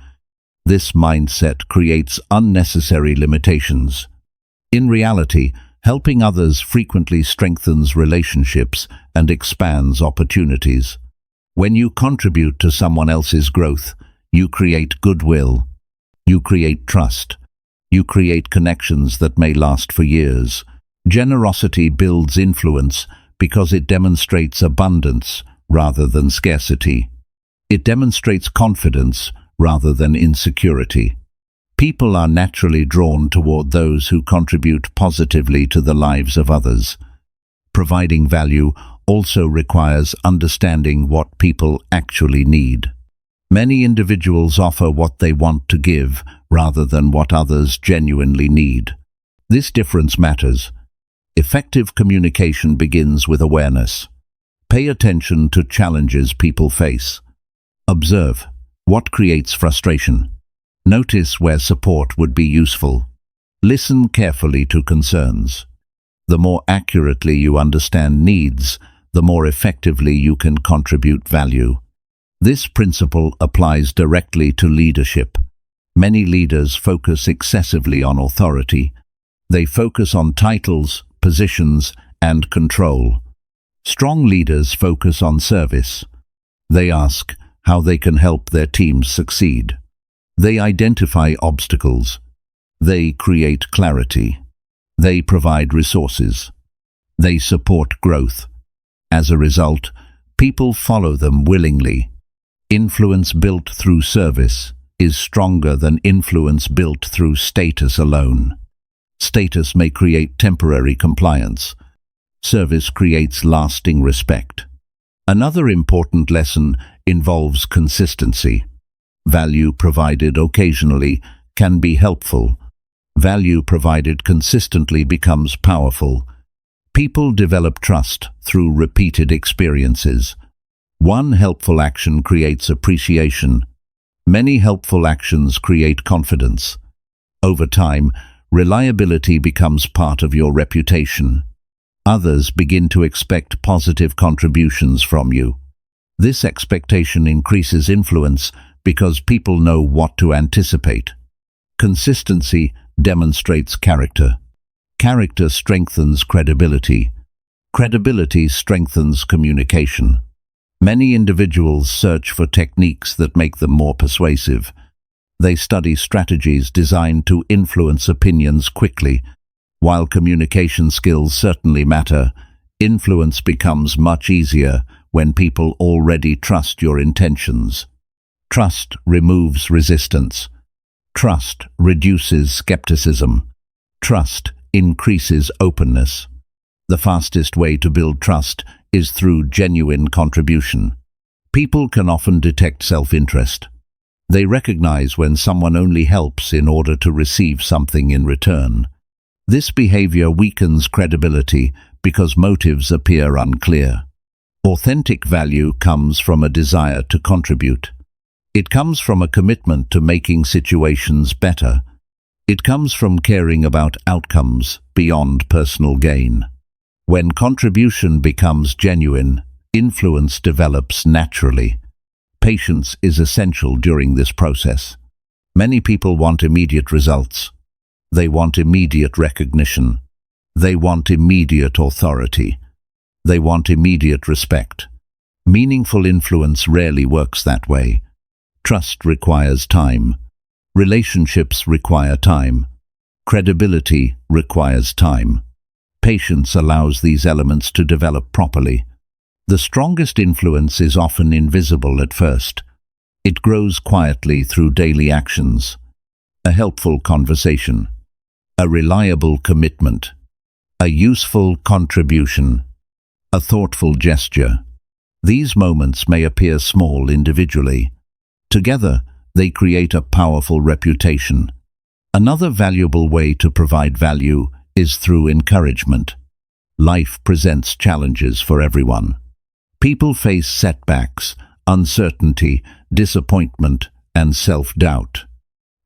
Speaker 1: This mindset creates unnecessary limitations. In reality, helping others frequently strengthens relationships and expands opportunities. When you contribute to someone else's growth, you create goodwill. You create trust. You create connections that may last for years. Generosity builds influence because it demonstrates abundance rather than scarcity. It demonstrates confidence rather than insecurity. People are naturally drawn toward those who contribute positively to the lives of others. Providing value also requires understanding what people actually need. Many individuals offer what they want to give rather than what others genuinely need. This difference matters. Effective communication begins with awareness. Pay attention to challenges people face. Observe what creates frustration. Notice where support would be useful. Listen carefully to concerns. The more accurately you understand needs, the more effectively you can contribute value. This principle applies directly to leadership. Many leaders focus excessively on authority. They focus on titles, positions, and control. Strong leaders focus on service. They ask how they can help their teams succeed. They identify obstacles. They create clarity. They provide resources. They support growth. As a result, people follow them willingly. Influence built through service is stronger than influence built through status alone. Status may create temporary compliance. Service creates lasting respect. Another important lesson involves consistency. Value provided occasionally can be helpful. Value provided consistently becomes powerful. People develop trust through repeated experiences. One helpful action creates appreciation. Many helpful actions create confidence. Over time, reliability becomes part of your reputation. Others begin to expect positive contributions from you. This expectation increases influence because people know what to anticipate. Consistency demonstrates character. Character strengthens credibility. Credibility strengthens communication. Many individuals search for techniques that make them more persuasive. They study strategies designed to influence opinions quickly. While communication skills certainly matter, influence becomes much easier when people already trust your intentions. Trust removes resistance. Trust reduces skepticism. Trust increases openness. The fastest way to build trust is through genuine contribution. People can often detect self-interest. They recognize when someone only helps in order to receive something in return. This behavior weakens credibility because motives appear unclear. Authentic value comes from a desire to contribute. It comes from a commitment to making situations better. It comes from caring about outcomes beyond personal gain. When contribution becomes genuine, influence develops naturally. Patience is essential during this process. Many people want immediate results. They want immediate recognition. They want immediate authority. They want immediate respect. Meaningful influence rarely works that way. Trust requires time. Relationships require time. Credibility requires time. Patience allows these elements to develop properly. The strongest influence is often invisible at first. It grows quietly through daily actions. A helpful conversation. A reliable commitment. A useful contribution. A thoughtful gesture. These moments may appear small individually. Together, they create a powerful reputation. Another valuable way to provide value is through encouragement. Life presents challenges for everyone. People face setbacks, uncertainty, disappointment, and self-doubt.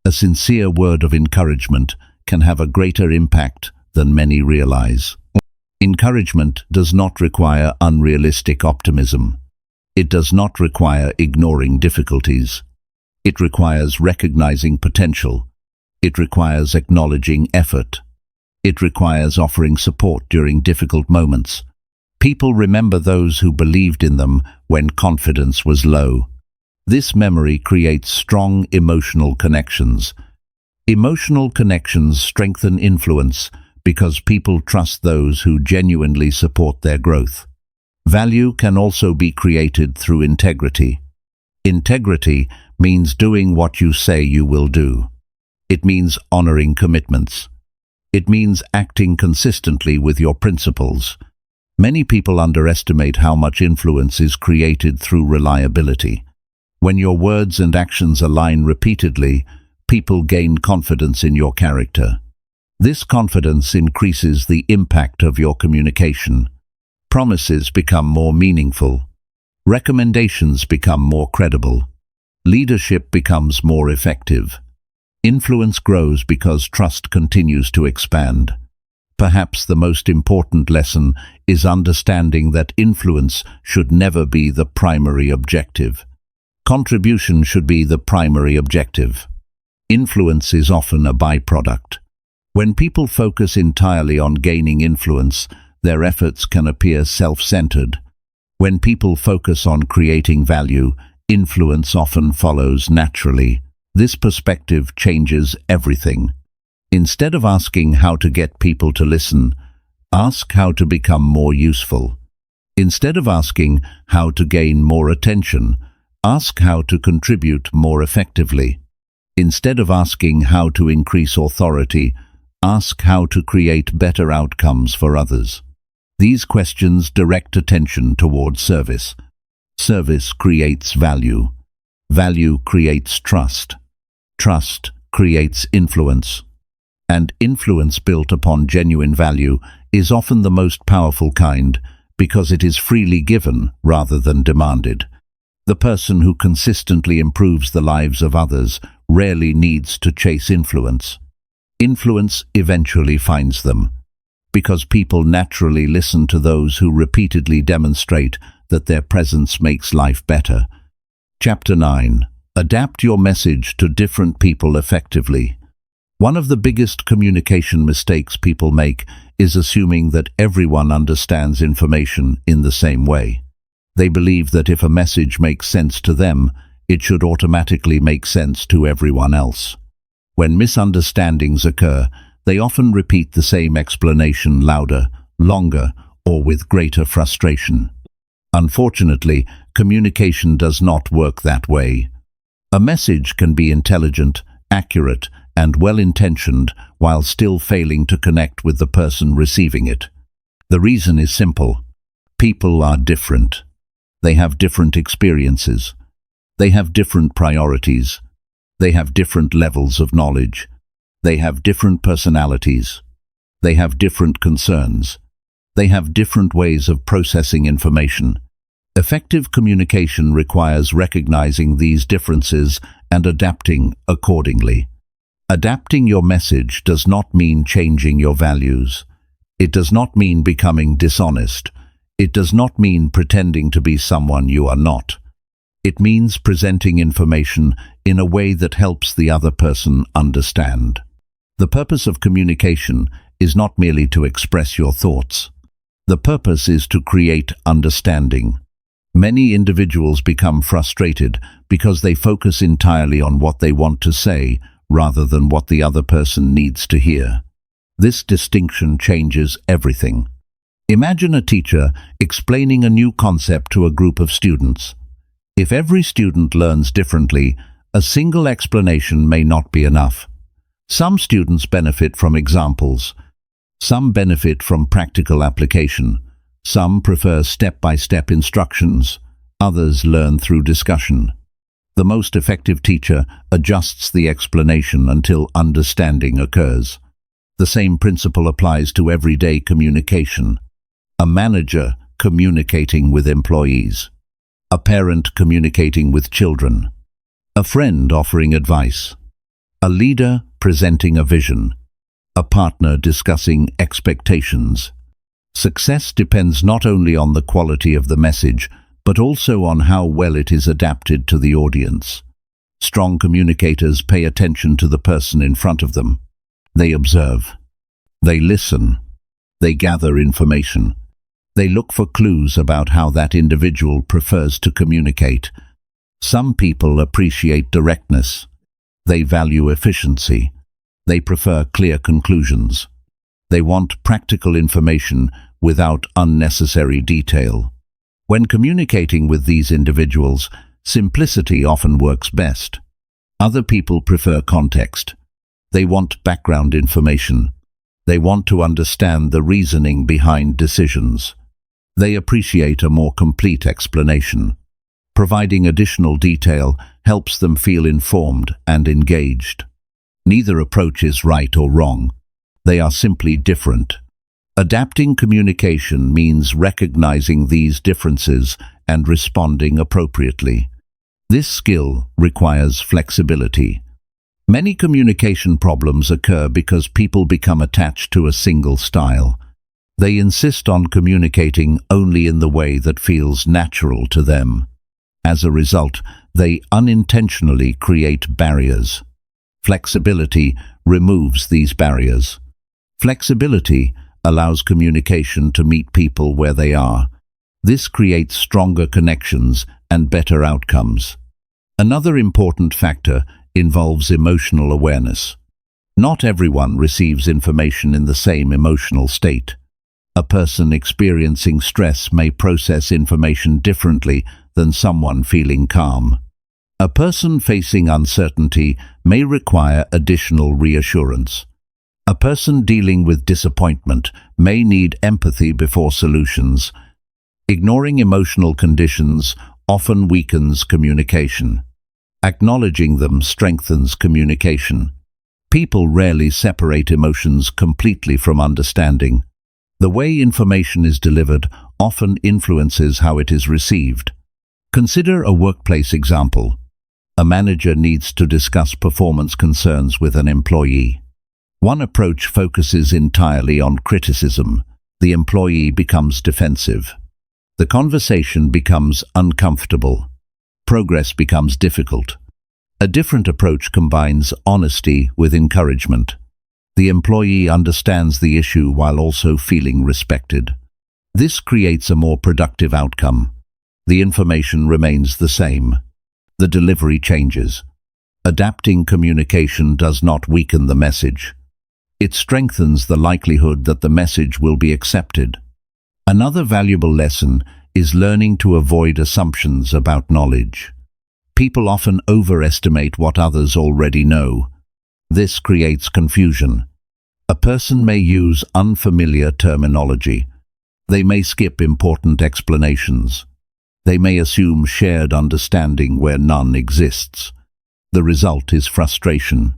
Speaker 1: A sincere word of encouragement can have a greater impact than many realize. Encouragement does not require unrealistic optimism. It does not require ignoring difficulties. It requires recognizing potential. It requires acknowledging effort. It requires offering support during difficult moments. People remember those who believed in them when confidence was low. This memory creates strong emotional connections. Emotional connections strengthen influence because people trust those who genuinely support their growth. Value can also be created through integrity. Integrity means doing what you say you will do. It means honoring commitments. It means acting consistently with your principles. Many people underestimate how much influence is created through reliability. When your words and actions align repeatedly, people gain confidence in your character. This confidence increases the impact of your communication. Promises become more meaningful. Recommendations become more credible. Leadership becomes more effective. Influence grows because trust continues to expand. Perhaps the most important lesson is understanding that influence should never be the primary objective. Contribution should be the primary objective. Influence is often a byproduct. When people focus entirely on gaining influence, their efforts can appear self-centered. When people focus on creating value, influence often follows naturally. This perspective changes everything. Instead of asking how to get people to listen, ask how to become more useful. Instead of asking how to gain more attention, ask how to contribute more effectively. Instead of asking how to increase authority, ask how to create better outcomes for others. These questions direct attention toward service. Service creates value. Value creates trust. Trust creates influence. And influence built upon genuine value is often the most powerful kind because it is freely given rather than demanded. The person who consistently improves the lives of others rarely needs to chase influence. Influence eventually finds them, because people naturally listen to those who repeatedly demonstrate that their presence makes life better. Chapter 9. Adapt your message to different people effectively. One of the biggest communication mistakes people make is assuming that everyone understands information in the same way. They believe that if a message makes sense to them, it should automatically make sense to everyone else. When misunderstandings occur, they often repeat the same explanation louder, longer, or with greater frustration. Unfortunately, communication does not work that way. A message can be intelligent, accurate, and well-intentioned while still failing to connect with the person receiving it. The reason is simple. People are different. They have different experiences. They have different priorities. They have different levels of knowledge. They have different personalities. They have different concerns. They have different ways of processing information. Effective communication requires recognizing these differences and adapting accordingly. Adapting your message does not mean changing your values. It does not mean becoming dishonest. It does not mean pretending to be someone you are not. It means presenting information in a way that helps the other person understand. The purpose of communication is not merely to express your thoughts. The purpose is to create understanding. Many individuals become frustrated because they focus entirely on what they want to say rather than what the other person needs to hear. This distinction changes everything. Imagine a teacher explaining a new concept to a group of students. If every student learns differently, a single explanation may not be enough. Some students benefit from examples. Some benefit from practical application. Some prefer step-by-step instructions. Others learn through discussion. The most effective teacher adjusts the explanation until understanding occurs. The same principle applies to everyday communication. A manager communicating with employees. A parent communicating with children. A friend offering advice. A leader presenting a vision. A partner discussing expectations. Success depends not only on the quality of the message, but also on how well it is adapted to the audience. Strong communicators pay attention to the person in front of them. They observe. They listen. They gather information. They look for clues about how that individual prefers to communicate. Some people appreciate directness. They value efficiency. They prefer clear conclusions. They want practical information without unnecessary detail. When communicating with these individuals, simplicity often works best. Other people prefer context. They want background information. They want to understand the reasoning behind decisions. They appreciate a more complete explanation. Providing additional detail helps them feel informed and engaged. Neither approach is right or wrong. They are simply different. Adapting communication means recognizing these differences and responding appropriately. This skill requires flexibility. Many communication problems occur because people become attached to a single style. They insist on communicating only in the way that feels natural to them. As a result, they unintentionally create barriers. Flexibility removes these barriers. Flexibility allows communication to meet people where they are. This creates stronger connections and better outcomes. Another important factor involves emotional awareness. Not everyone receives information in the same emotional state. A person experiencing stress may process information differently than someone feeling calm. A person facing uncertainty may require additional reassurance. A person dealing with disappointment may need empathy before solutions. Ignoring emotional conditions often weakens communication. Acknowledging them strengthens communication. People rarely separate emotions completely from understanding. The way information is delivered often influences how it is received. Consider a workplace example. A manager needs to discuss performance concerns with an employee. One approach focuses entirely on criticism. The employee becomes defensive. The conversation becomes uncomfortable. Progress becomes difficult. A different approach combines honesty with encouragement. The employee understands the issue while also feeling respected. This creates a more productive outcome. The information remains the same. The delivery changes. Adapting communication does not weaken the message. It strengthens the likelihood that the message will be accepted. Another valuable lesson is learning to avoid assumptions about knowledge. People often overestimate what others already know. This creates confusion. A person may use unfamiliar terminology. They may skip important explanations. They may assume shared understanding where none exists. The result is frustration.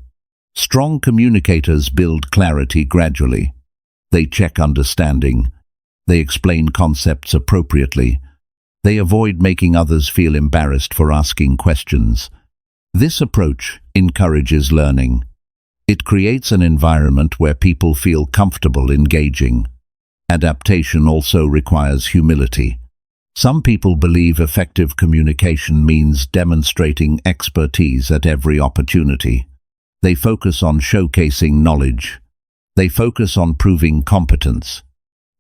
Speaker 1: Strong communicators build clarity gradually. They check understanding. They explain concepts appropriately. They avoid making others feel embarrassed for asking questions. This approach encourages learning. It creates an environment where people feel comfortable engaging. Adaptation also requires humility. Some people believe effective communication means demonstrating expertise at every opportunity. They focus on showcasing knowledge. They focus on proving competence.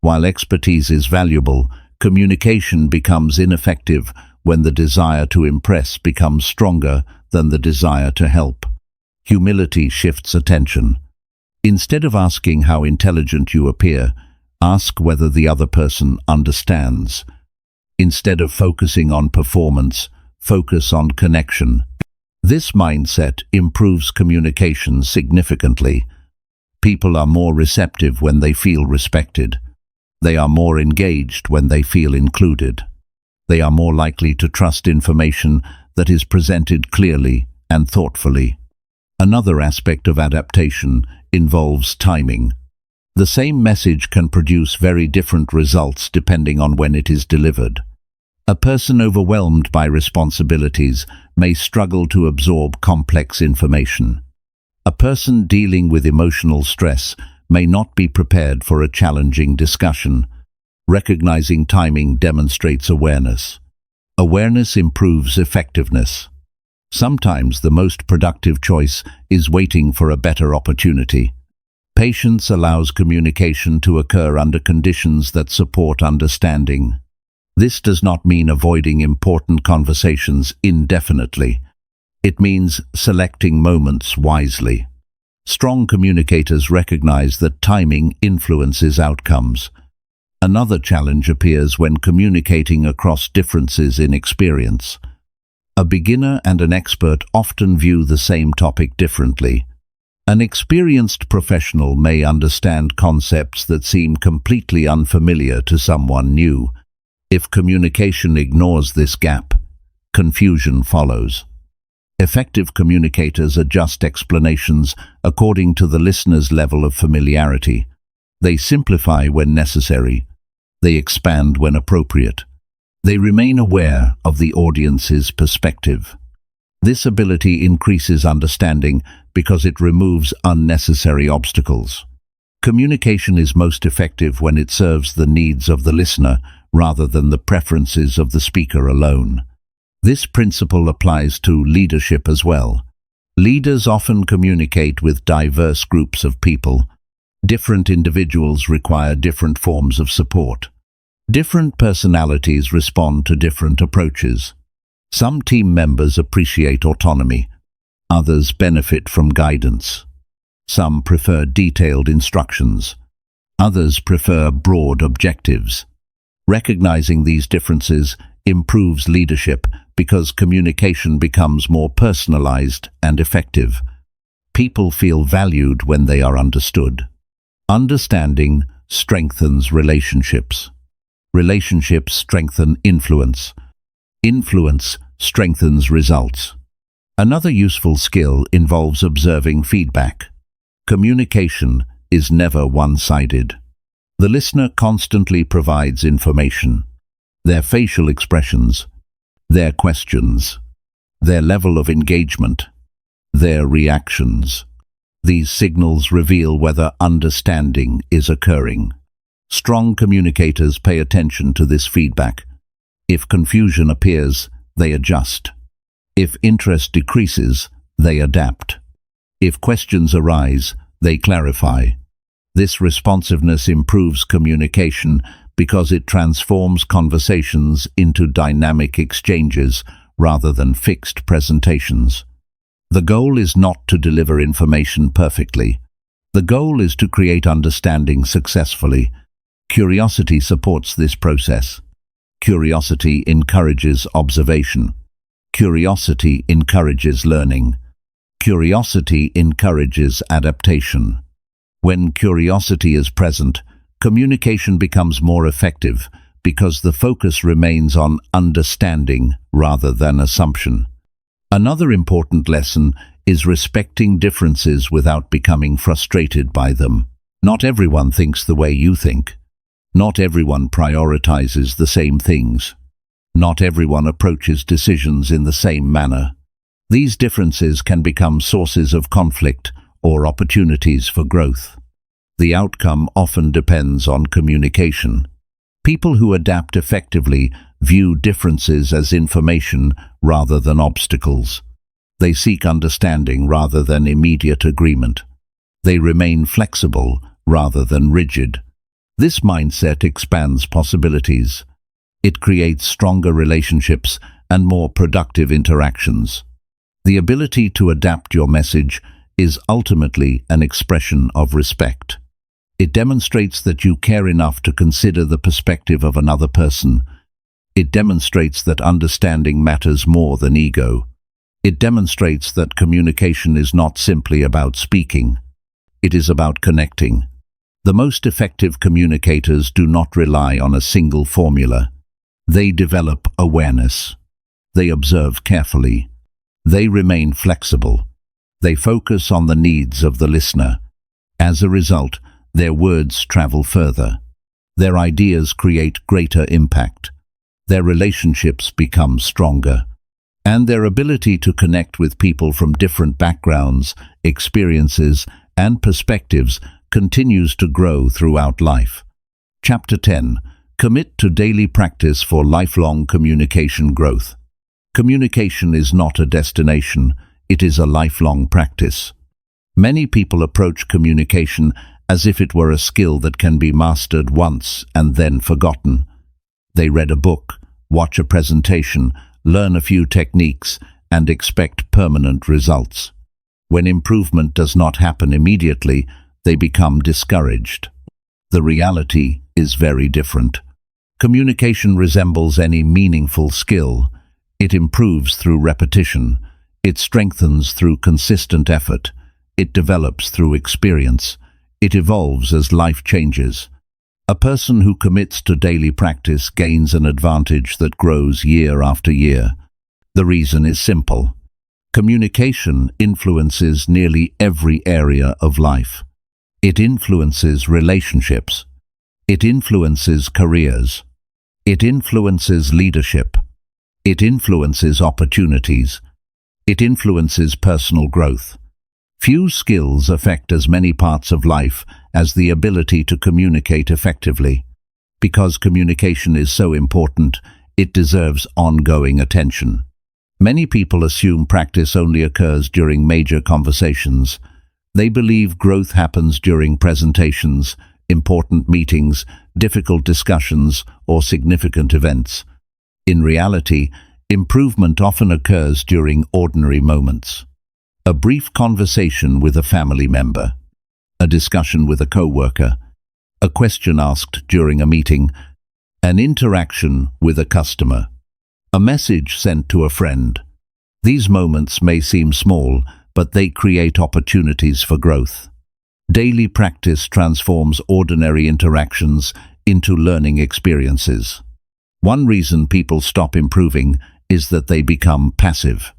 Speaker 1: While expertise is valuable, communication becomes ineffective when the desire to impress becomes stronger than the desire to help. Humility shifts attention. Instead of asking how intelligent you appear, ask whether the other person understands. Instead of focusing on performance, focus on connection. This mindset improves communication significantly. People are more receptive when they feel respected. They are more engaged when they feel included. They are more likely to trust information that is presented clearly and thoughtfully. Another aspect of adaptation involves timing. The same message can produce very different results depending on when it is delivered. A person overwhelmed by responsibilities may struggle to absorb complex information. A person dealing with emotional stress may not be prepared for a challenging discussion. Recognizing timing demonstrates awareness. Awareness improves effectiveness. Sometimes the most productive choice is waiting for a better opportunity. Patience allows communication to occur under conditions that support understanding. This does not mean avoiding important conversations indefinitely. It means selecting moments wisely. Strong communicators recognize that timing influences outcomes. Another challenge appears when communicating across differences in experience. A beginner and an expert often view the same topic differently. An experienced professional may understand concepts that seem completely unfamiliar to someone new. If communication ignores this gap, confusion follows. Effective communicators adjust explanations according to the listener's level of familiarity. They simplify when necessary. They expand when appropriate. They remain aware of the audience's perspective. This ability increases understanding because it removes unnecessary obstacles. Communication is most effective when it serves the needs of the listener rather than the preferences of the speaker alone. This principle applies to leadership as well. Leaders often communicate with diverse groups of people. Different individuals require different forms of support. Different personalities respond to different approaches. Some team members appreciate autonomy. Others benefit from guidance. Some prefer detailed instructions. Others prefer broad objectives. Recognizing these differences improves leadership because communication becomes more personalized and effective. People feel valued when they are understood. Understanding strengthens relationships. Relationships strengthen influence. Influence strengthens results. Another useful skill involves observing feedback. Communication is never one-sided. The listener constantly provides information. Their facial expressions, their questions, their level of engagement, their reactions. These signals reveal whether understanding is occurring. Strong communicators pay attention to this feedback. If confusion appears, they adjust. If interest decreases, they adapt. If questions arise, they clarify. This responsiveness improves communication because it transforms conversations into dynamic exchanges rather than fixed presentations. The goal is not to deliver information perfectly. The goal is to create understanding successfully. Curiosity supports this process. Curiosity encourages observation. Curiosity encourages learning. Curiosity encourages adaptation. When curiosity is present, communication becomes more effective because the focus remains on understanding rather than assumption. Another important lesson is respecting differences without becoming frustrated by them. Not everyone thinks the way you think. Not everyone prioritizes the same things. Not everyone approaches decisions in the same manner. These differences can become sources of conflict or opportunities for growth. The outcome often depends on communication. People who adapt effectively view differences as information rather than obstacles. They seek understanding rather than immediate agreement. They remain flexible rather than rigid. This mindset expands possibilities. It creates stronger relationships and more productive interactions. The ability to adapt your message is ultimately an expression of respect. It demonstrates that you care enough to consider the perspective of another person. It demonstrates that understanding matters more than ego. It demonstrates that communication is not simply about speaking. It is about connecting. The most effective communicators do not rely on a single formula. They develop awareness. They observe carefully. They remain flexible. They focus on the needs of the listener. As a result, their words travel further. Their ideas create greater impact. Their relationships become stronger. And their ability to connect with people from different backgrounds, experiences, and perspectives continues to grow throughout life. Chapter 10. Commit to daily practice for lifelong communication growth. Communication is not a destination, it is a lifelong practice. Many people approach communication as if it were a skill that can be mastered once and then forgotten. They read a book, watch a presentation, learn a few techniques, and expect permanent results. When improvement does not happen immediately, they become discouraged. The reality is very different. Communication resembles any meaningful skill. It improves through repetition. It strengthens through consistent effort. It develops through experience. It evolves as life changes. A person who commits to daily practice gains an advantage that grows year after year. The reason is simple. Communication influences nearly every area of life. It influences relationships. It influences careers. It influences leadership. It influences opportunities. It influences personal growth. Few skills affect as many parts of life as the ability to communicate effectively. Because communication is so important, it deserves ongoing attention. Many people assume practice only occurs during major conversations. They believe growth happens during presentations, important meetings, difficult discussions, or significant events. In reality, improvement often occurs during ordinary moments. A brief conversation with a family member, a discussion with a coworker, a question asked during a meeting, an interaction with a customer, a message sent to a friend. These moments may seem small, but they create opportunities for growth. Daily practice transforms ordinary interactions into learning experiences. One reason people stop improving is that they become passive.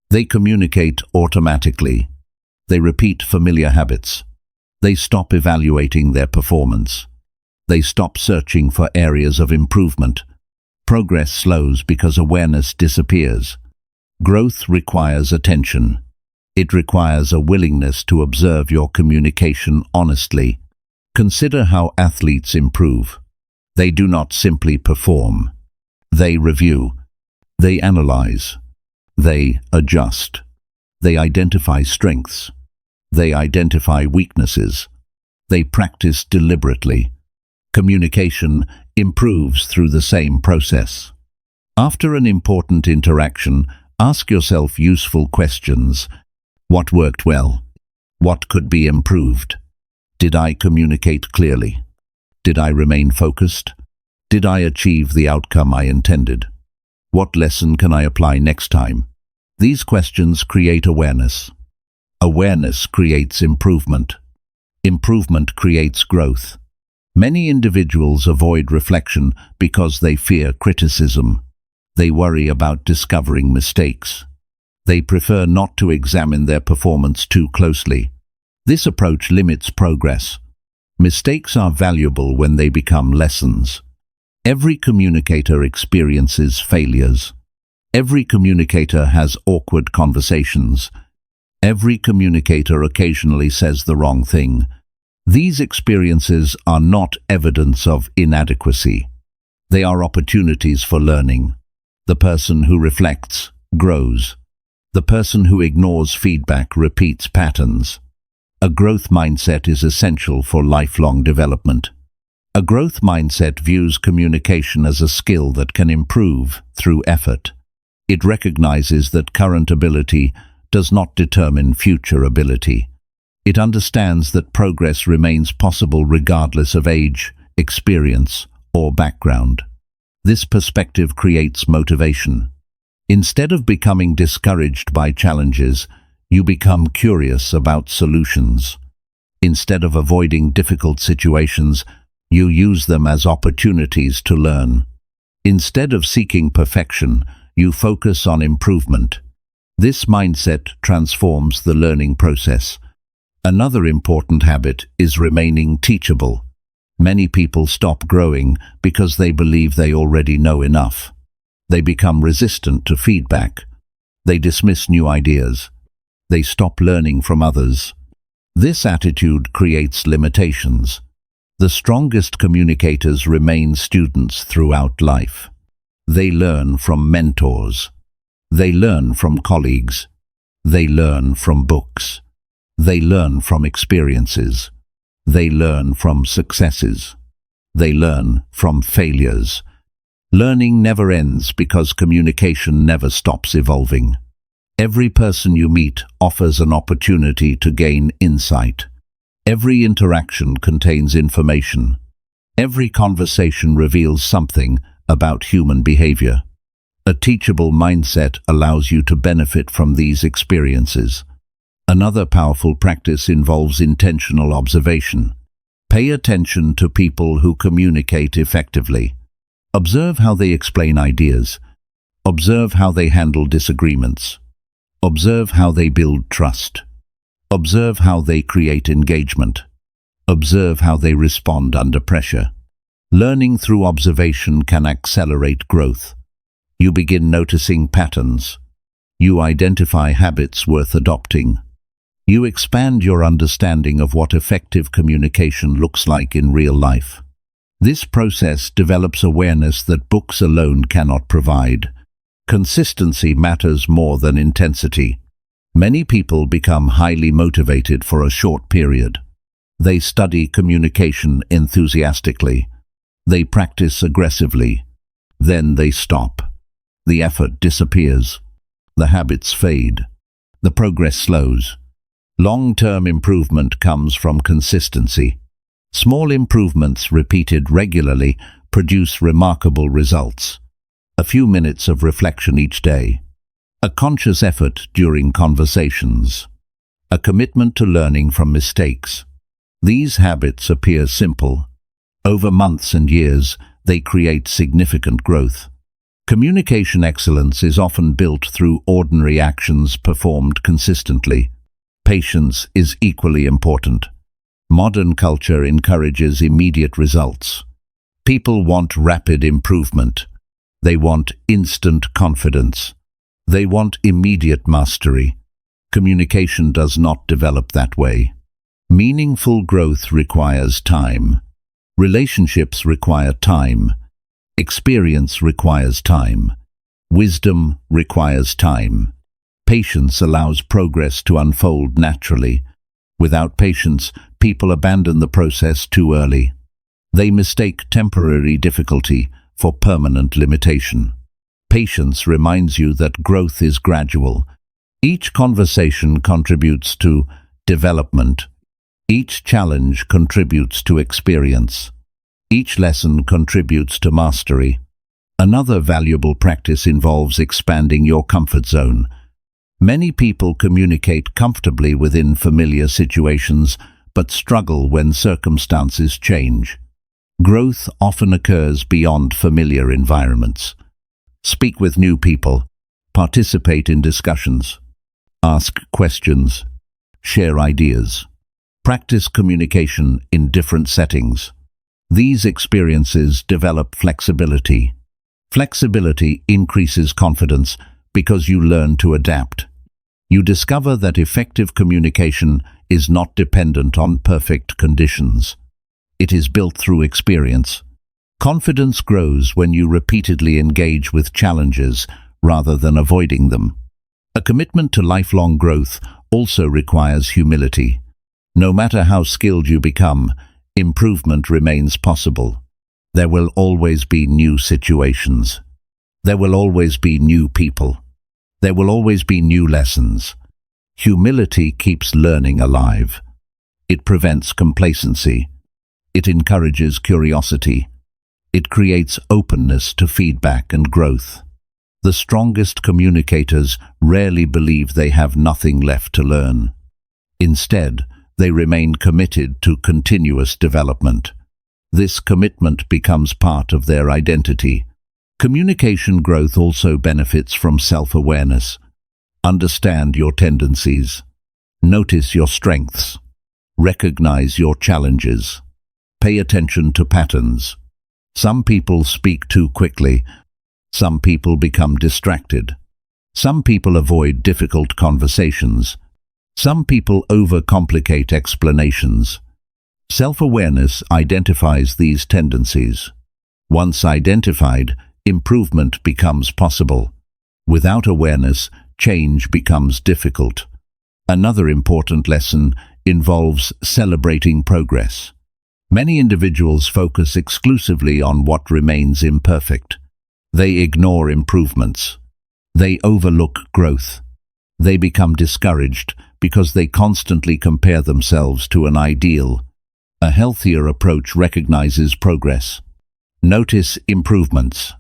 Speaker 1: They communicate automatically. They repeat familiar habits. They stop evaluating their performance. They stop searching for areas of improvement. Progress slows because awareness disappears. Growth requires attention. It requires a willingness to observe your communication honestly. Consider how athletes improve. They do not simply perform. They review. They analyze. They adjust. They identify strengths. They identify weaknesses. They practice deliberately. Communication improves through the same process. After an important interaction, ask yourself useful questions. What worked well? What could be improved? Did I communicate clearly? Did I remain focused? Did I achieve the outcome I intended? What lesson can I apply next time? These questions create awareness. Awareness creates improvement. Improvement creates growth. Many individuals avoid reflection because they fear criticism. They worry about discovering mistakes. They prefer not to examine their performance too closely. This approach limits progress. Mistakes are valuable when they become lessons. Every communicator experiences failures. Every communicator has awkward conversations. Every communicator occasionally says the wrong thing. These experiences are not evidence of inadequacy. They are opportunities for learning. The person who reflects grows. The person who ignores feedback repeats patterns. A growth mindset is essential for lifelong development. A growth mindset views communication as a skill that can improve through effort. It recognizes that current ability does not determine future ability. It understands that progress remains possible regardless of age, experience, or background. This perspective creates motivation. Instead of becoming discouraged by challenges, you become curious about solutions. Instead of avoiding difficult situations, you use them as opportunities to learn. Instead of seeking perfection, you focus on improvement. This mindset transforms the learning process. Another important habit is remaining teachable. Many people stop growing because they believe they already know enough. They become resistant to feedback. They dismiss new ideas. They stop learning from others. This attitude creates limitations. The strongest communicators remain students throughout life. They learn from mentors. They learn from colleagues. They learn from books. They learn from experiences. They learn from successes. They learn from failures. Learning never ends because communication never stops evolving. Every person you meet offers an opportunity to gain insight. Every interaction contains information. Every conversation reveals something about human behavior. A teachable mindset allows you to benefit from these experiences. Another powerful practice involves intentional observation. Pay attention to people who communicate effectively. Observe how they explain ideas. Observe how they handle disagreements. Observe how they build trust. Observe how they create engagement. Observe how they respond under pressure. Learning through observation can accelerate growth. You begin noticing patterns. You identify habits worth adopting. You expand your understanding of what effective communication looks like in real life. This process develops awareness that books alone cannot provide. Consistency matters more than intensity. Many people become highly motivated for a short period. They study communication enthusiastically. They practice aggressively. Then they stop. The effort disappears. The habits fade. The progress slows. Long-term improvement comes from consistency. Small improvements repeated regularly produce remarkable results. A few minutes of reflection each day. A conscious effort during conversations. A commitment to learning from mistakes. These habits appear simple. Over months and years, they create significant growth. Communication excellence is often built through ordinary actions performed consistently. Patience is equally important. Modern culture encourages immediate results. People want rapid improvement. They want instant confidence. They want immediate mastery. Communication does not develop that way. Meaningful growth requires time. Relationships require time. Experience requires time. Wisdom requires time. Patience allows progress to unfold naturally. Without patience, people abandon the process too early. They mistake temporary difficulty for permanent limitation. Patience reminds you that growth is gradual. Each conversation contributes to development. Each challenge contributes to experience. Each lesson contributes to mastery. Another valuable practice involves expanding your comfort zone. Many people communicate comfortably within familiar situations, but struggle when circumstances change. Growth often occurs beyond familiar environments. Speak with new people. Participate in discussions. Ask questions. Share ideas. Practice communication in different settings. These experiences develop flexibility. Flexibility increases confidence because you learn to adapt. You discover that effective communication is not dependent on perfect conditions. It is built through experience. Confidence grows when you repeatedly engage with challenges rather than avoiding them. A commitment to lifelong growth also requires humility. No matter how skilled you become, improvement remains possible. There will always be new situations. There will always be new people. There will always be new lessons. Humility keeps learning alive. It prevents complacency. It encourages curiosity. It creates openness to feedback and growth. The strongest communicators rarely believe they have nothing left to learn. Instead, they remain committed to continuous development. This commitment becomes part of their identity. Communication growth also benefits from self-awareness. Understand your tendencies. Notice your strengths. Recognize your challenges. Pay attention to patterns. Some people speak too quickly. Some people become distracted. Some people avoid difficult conversations. Some people overcomplicate explanations. Self-awareness identifies these tendencies. Once identified, improvement becomes possible. Without awareness, change becomes difficult. Another important lesson involves celebrating progress. Many individuals focus exclusively on what remains imperfect. They ignore improvements. They overlook growth. They become discouraged because they constantly compare themselves to an ideal. A healthier approach recognizes progress. Notice improvements.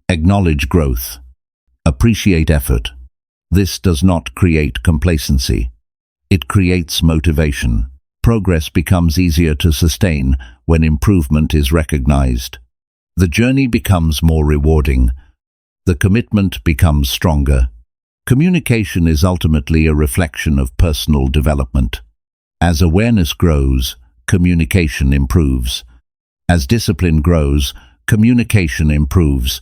Speaker 1: Acknowledge growth. Appreciate effort. This does not create complacency. It creates motivation. Progress becomes easier to sustain when improvement is recognized. The journey becomes more rewarding. The commitment becomes stronger. Communication is ultimately a reflection of personal development. As awareness grows, communication improves. As discipline grows, communication improves.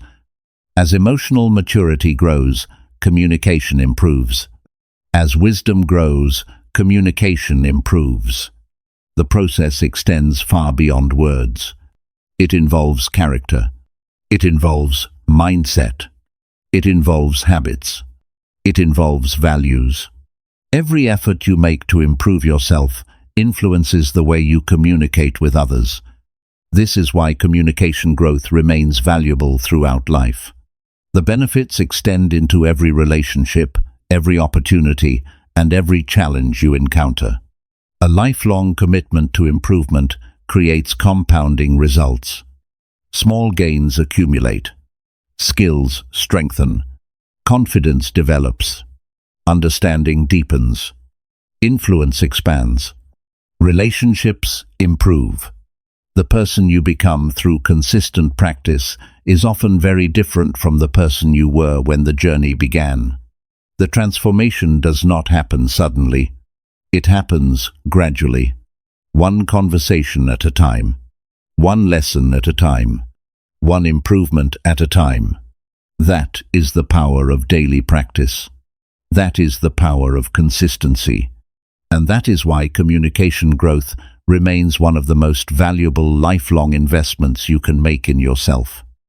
Speaker 1: As emotional maturity grows, communication improves. As wisdom grows, communication improves. The process extends far beyond words. It involves character. It involves mindset. It involves habits. It involves values. Every effort you make to improve yourself influences the way you communicate with others. This is why communication growth remains valuable throughout life. The benefits extend into every relationship, every opportunity, and every challenge you encounter. A lifelong commitment to improvement creates compounding results. Small gains accumulate. Skills strengthen. Confidence develops. Understanding deepens. Influence expands. Relationships improve. The person you become through consistent practice is often very different from the person you were when the journey began. The transformation does not happen suddenly. It happens gradually. One conversation at a time. One lesson at a time. One improvement at a time. That is the power of daily practice. That is the power of consistency. And that is why communication growth remains one of the most valuable lifelong investments you can make in yourself.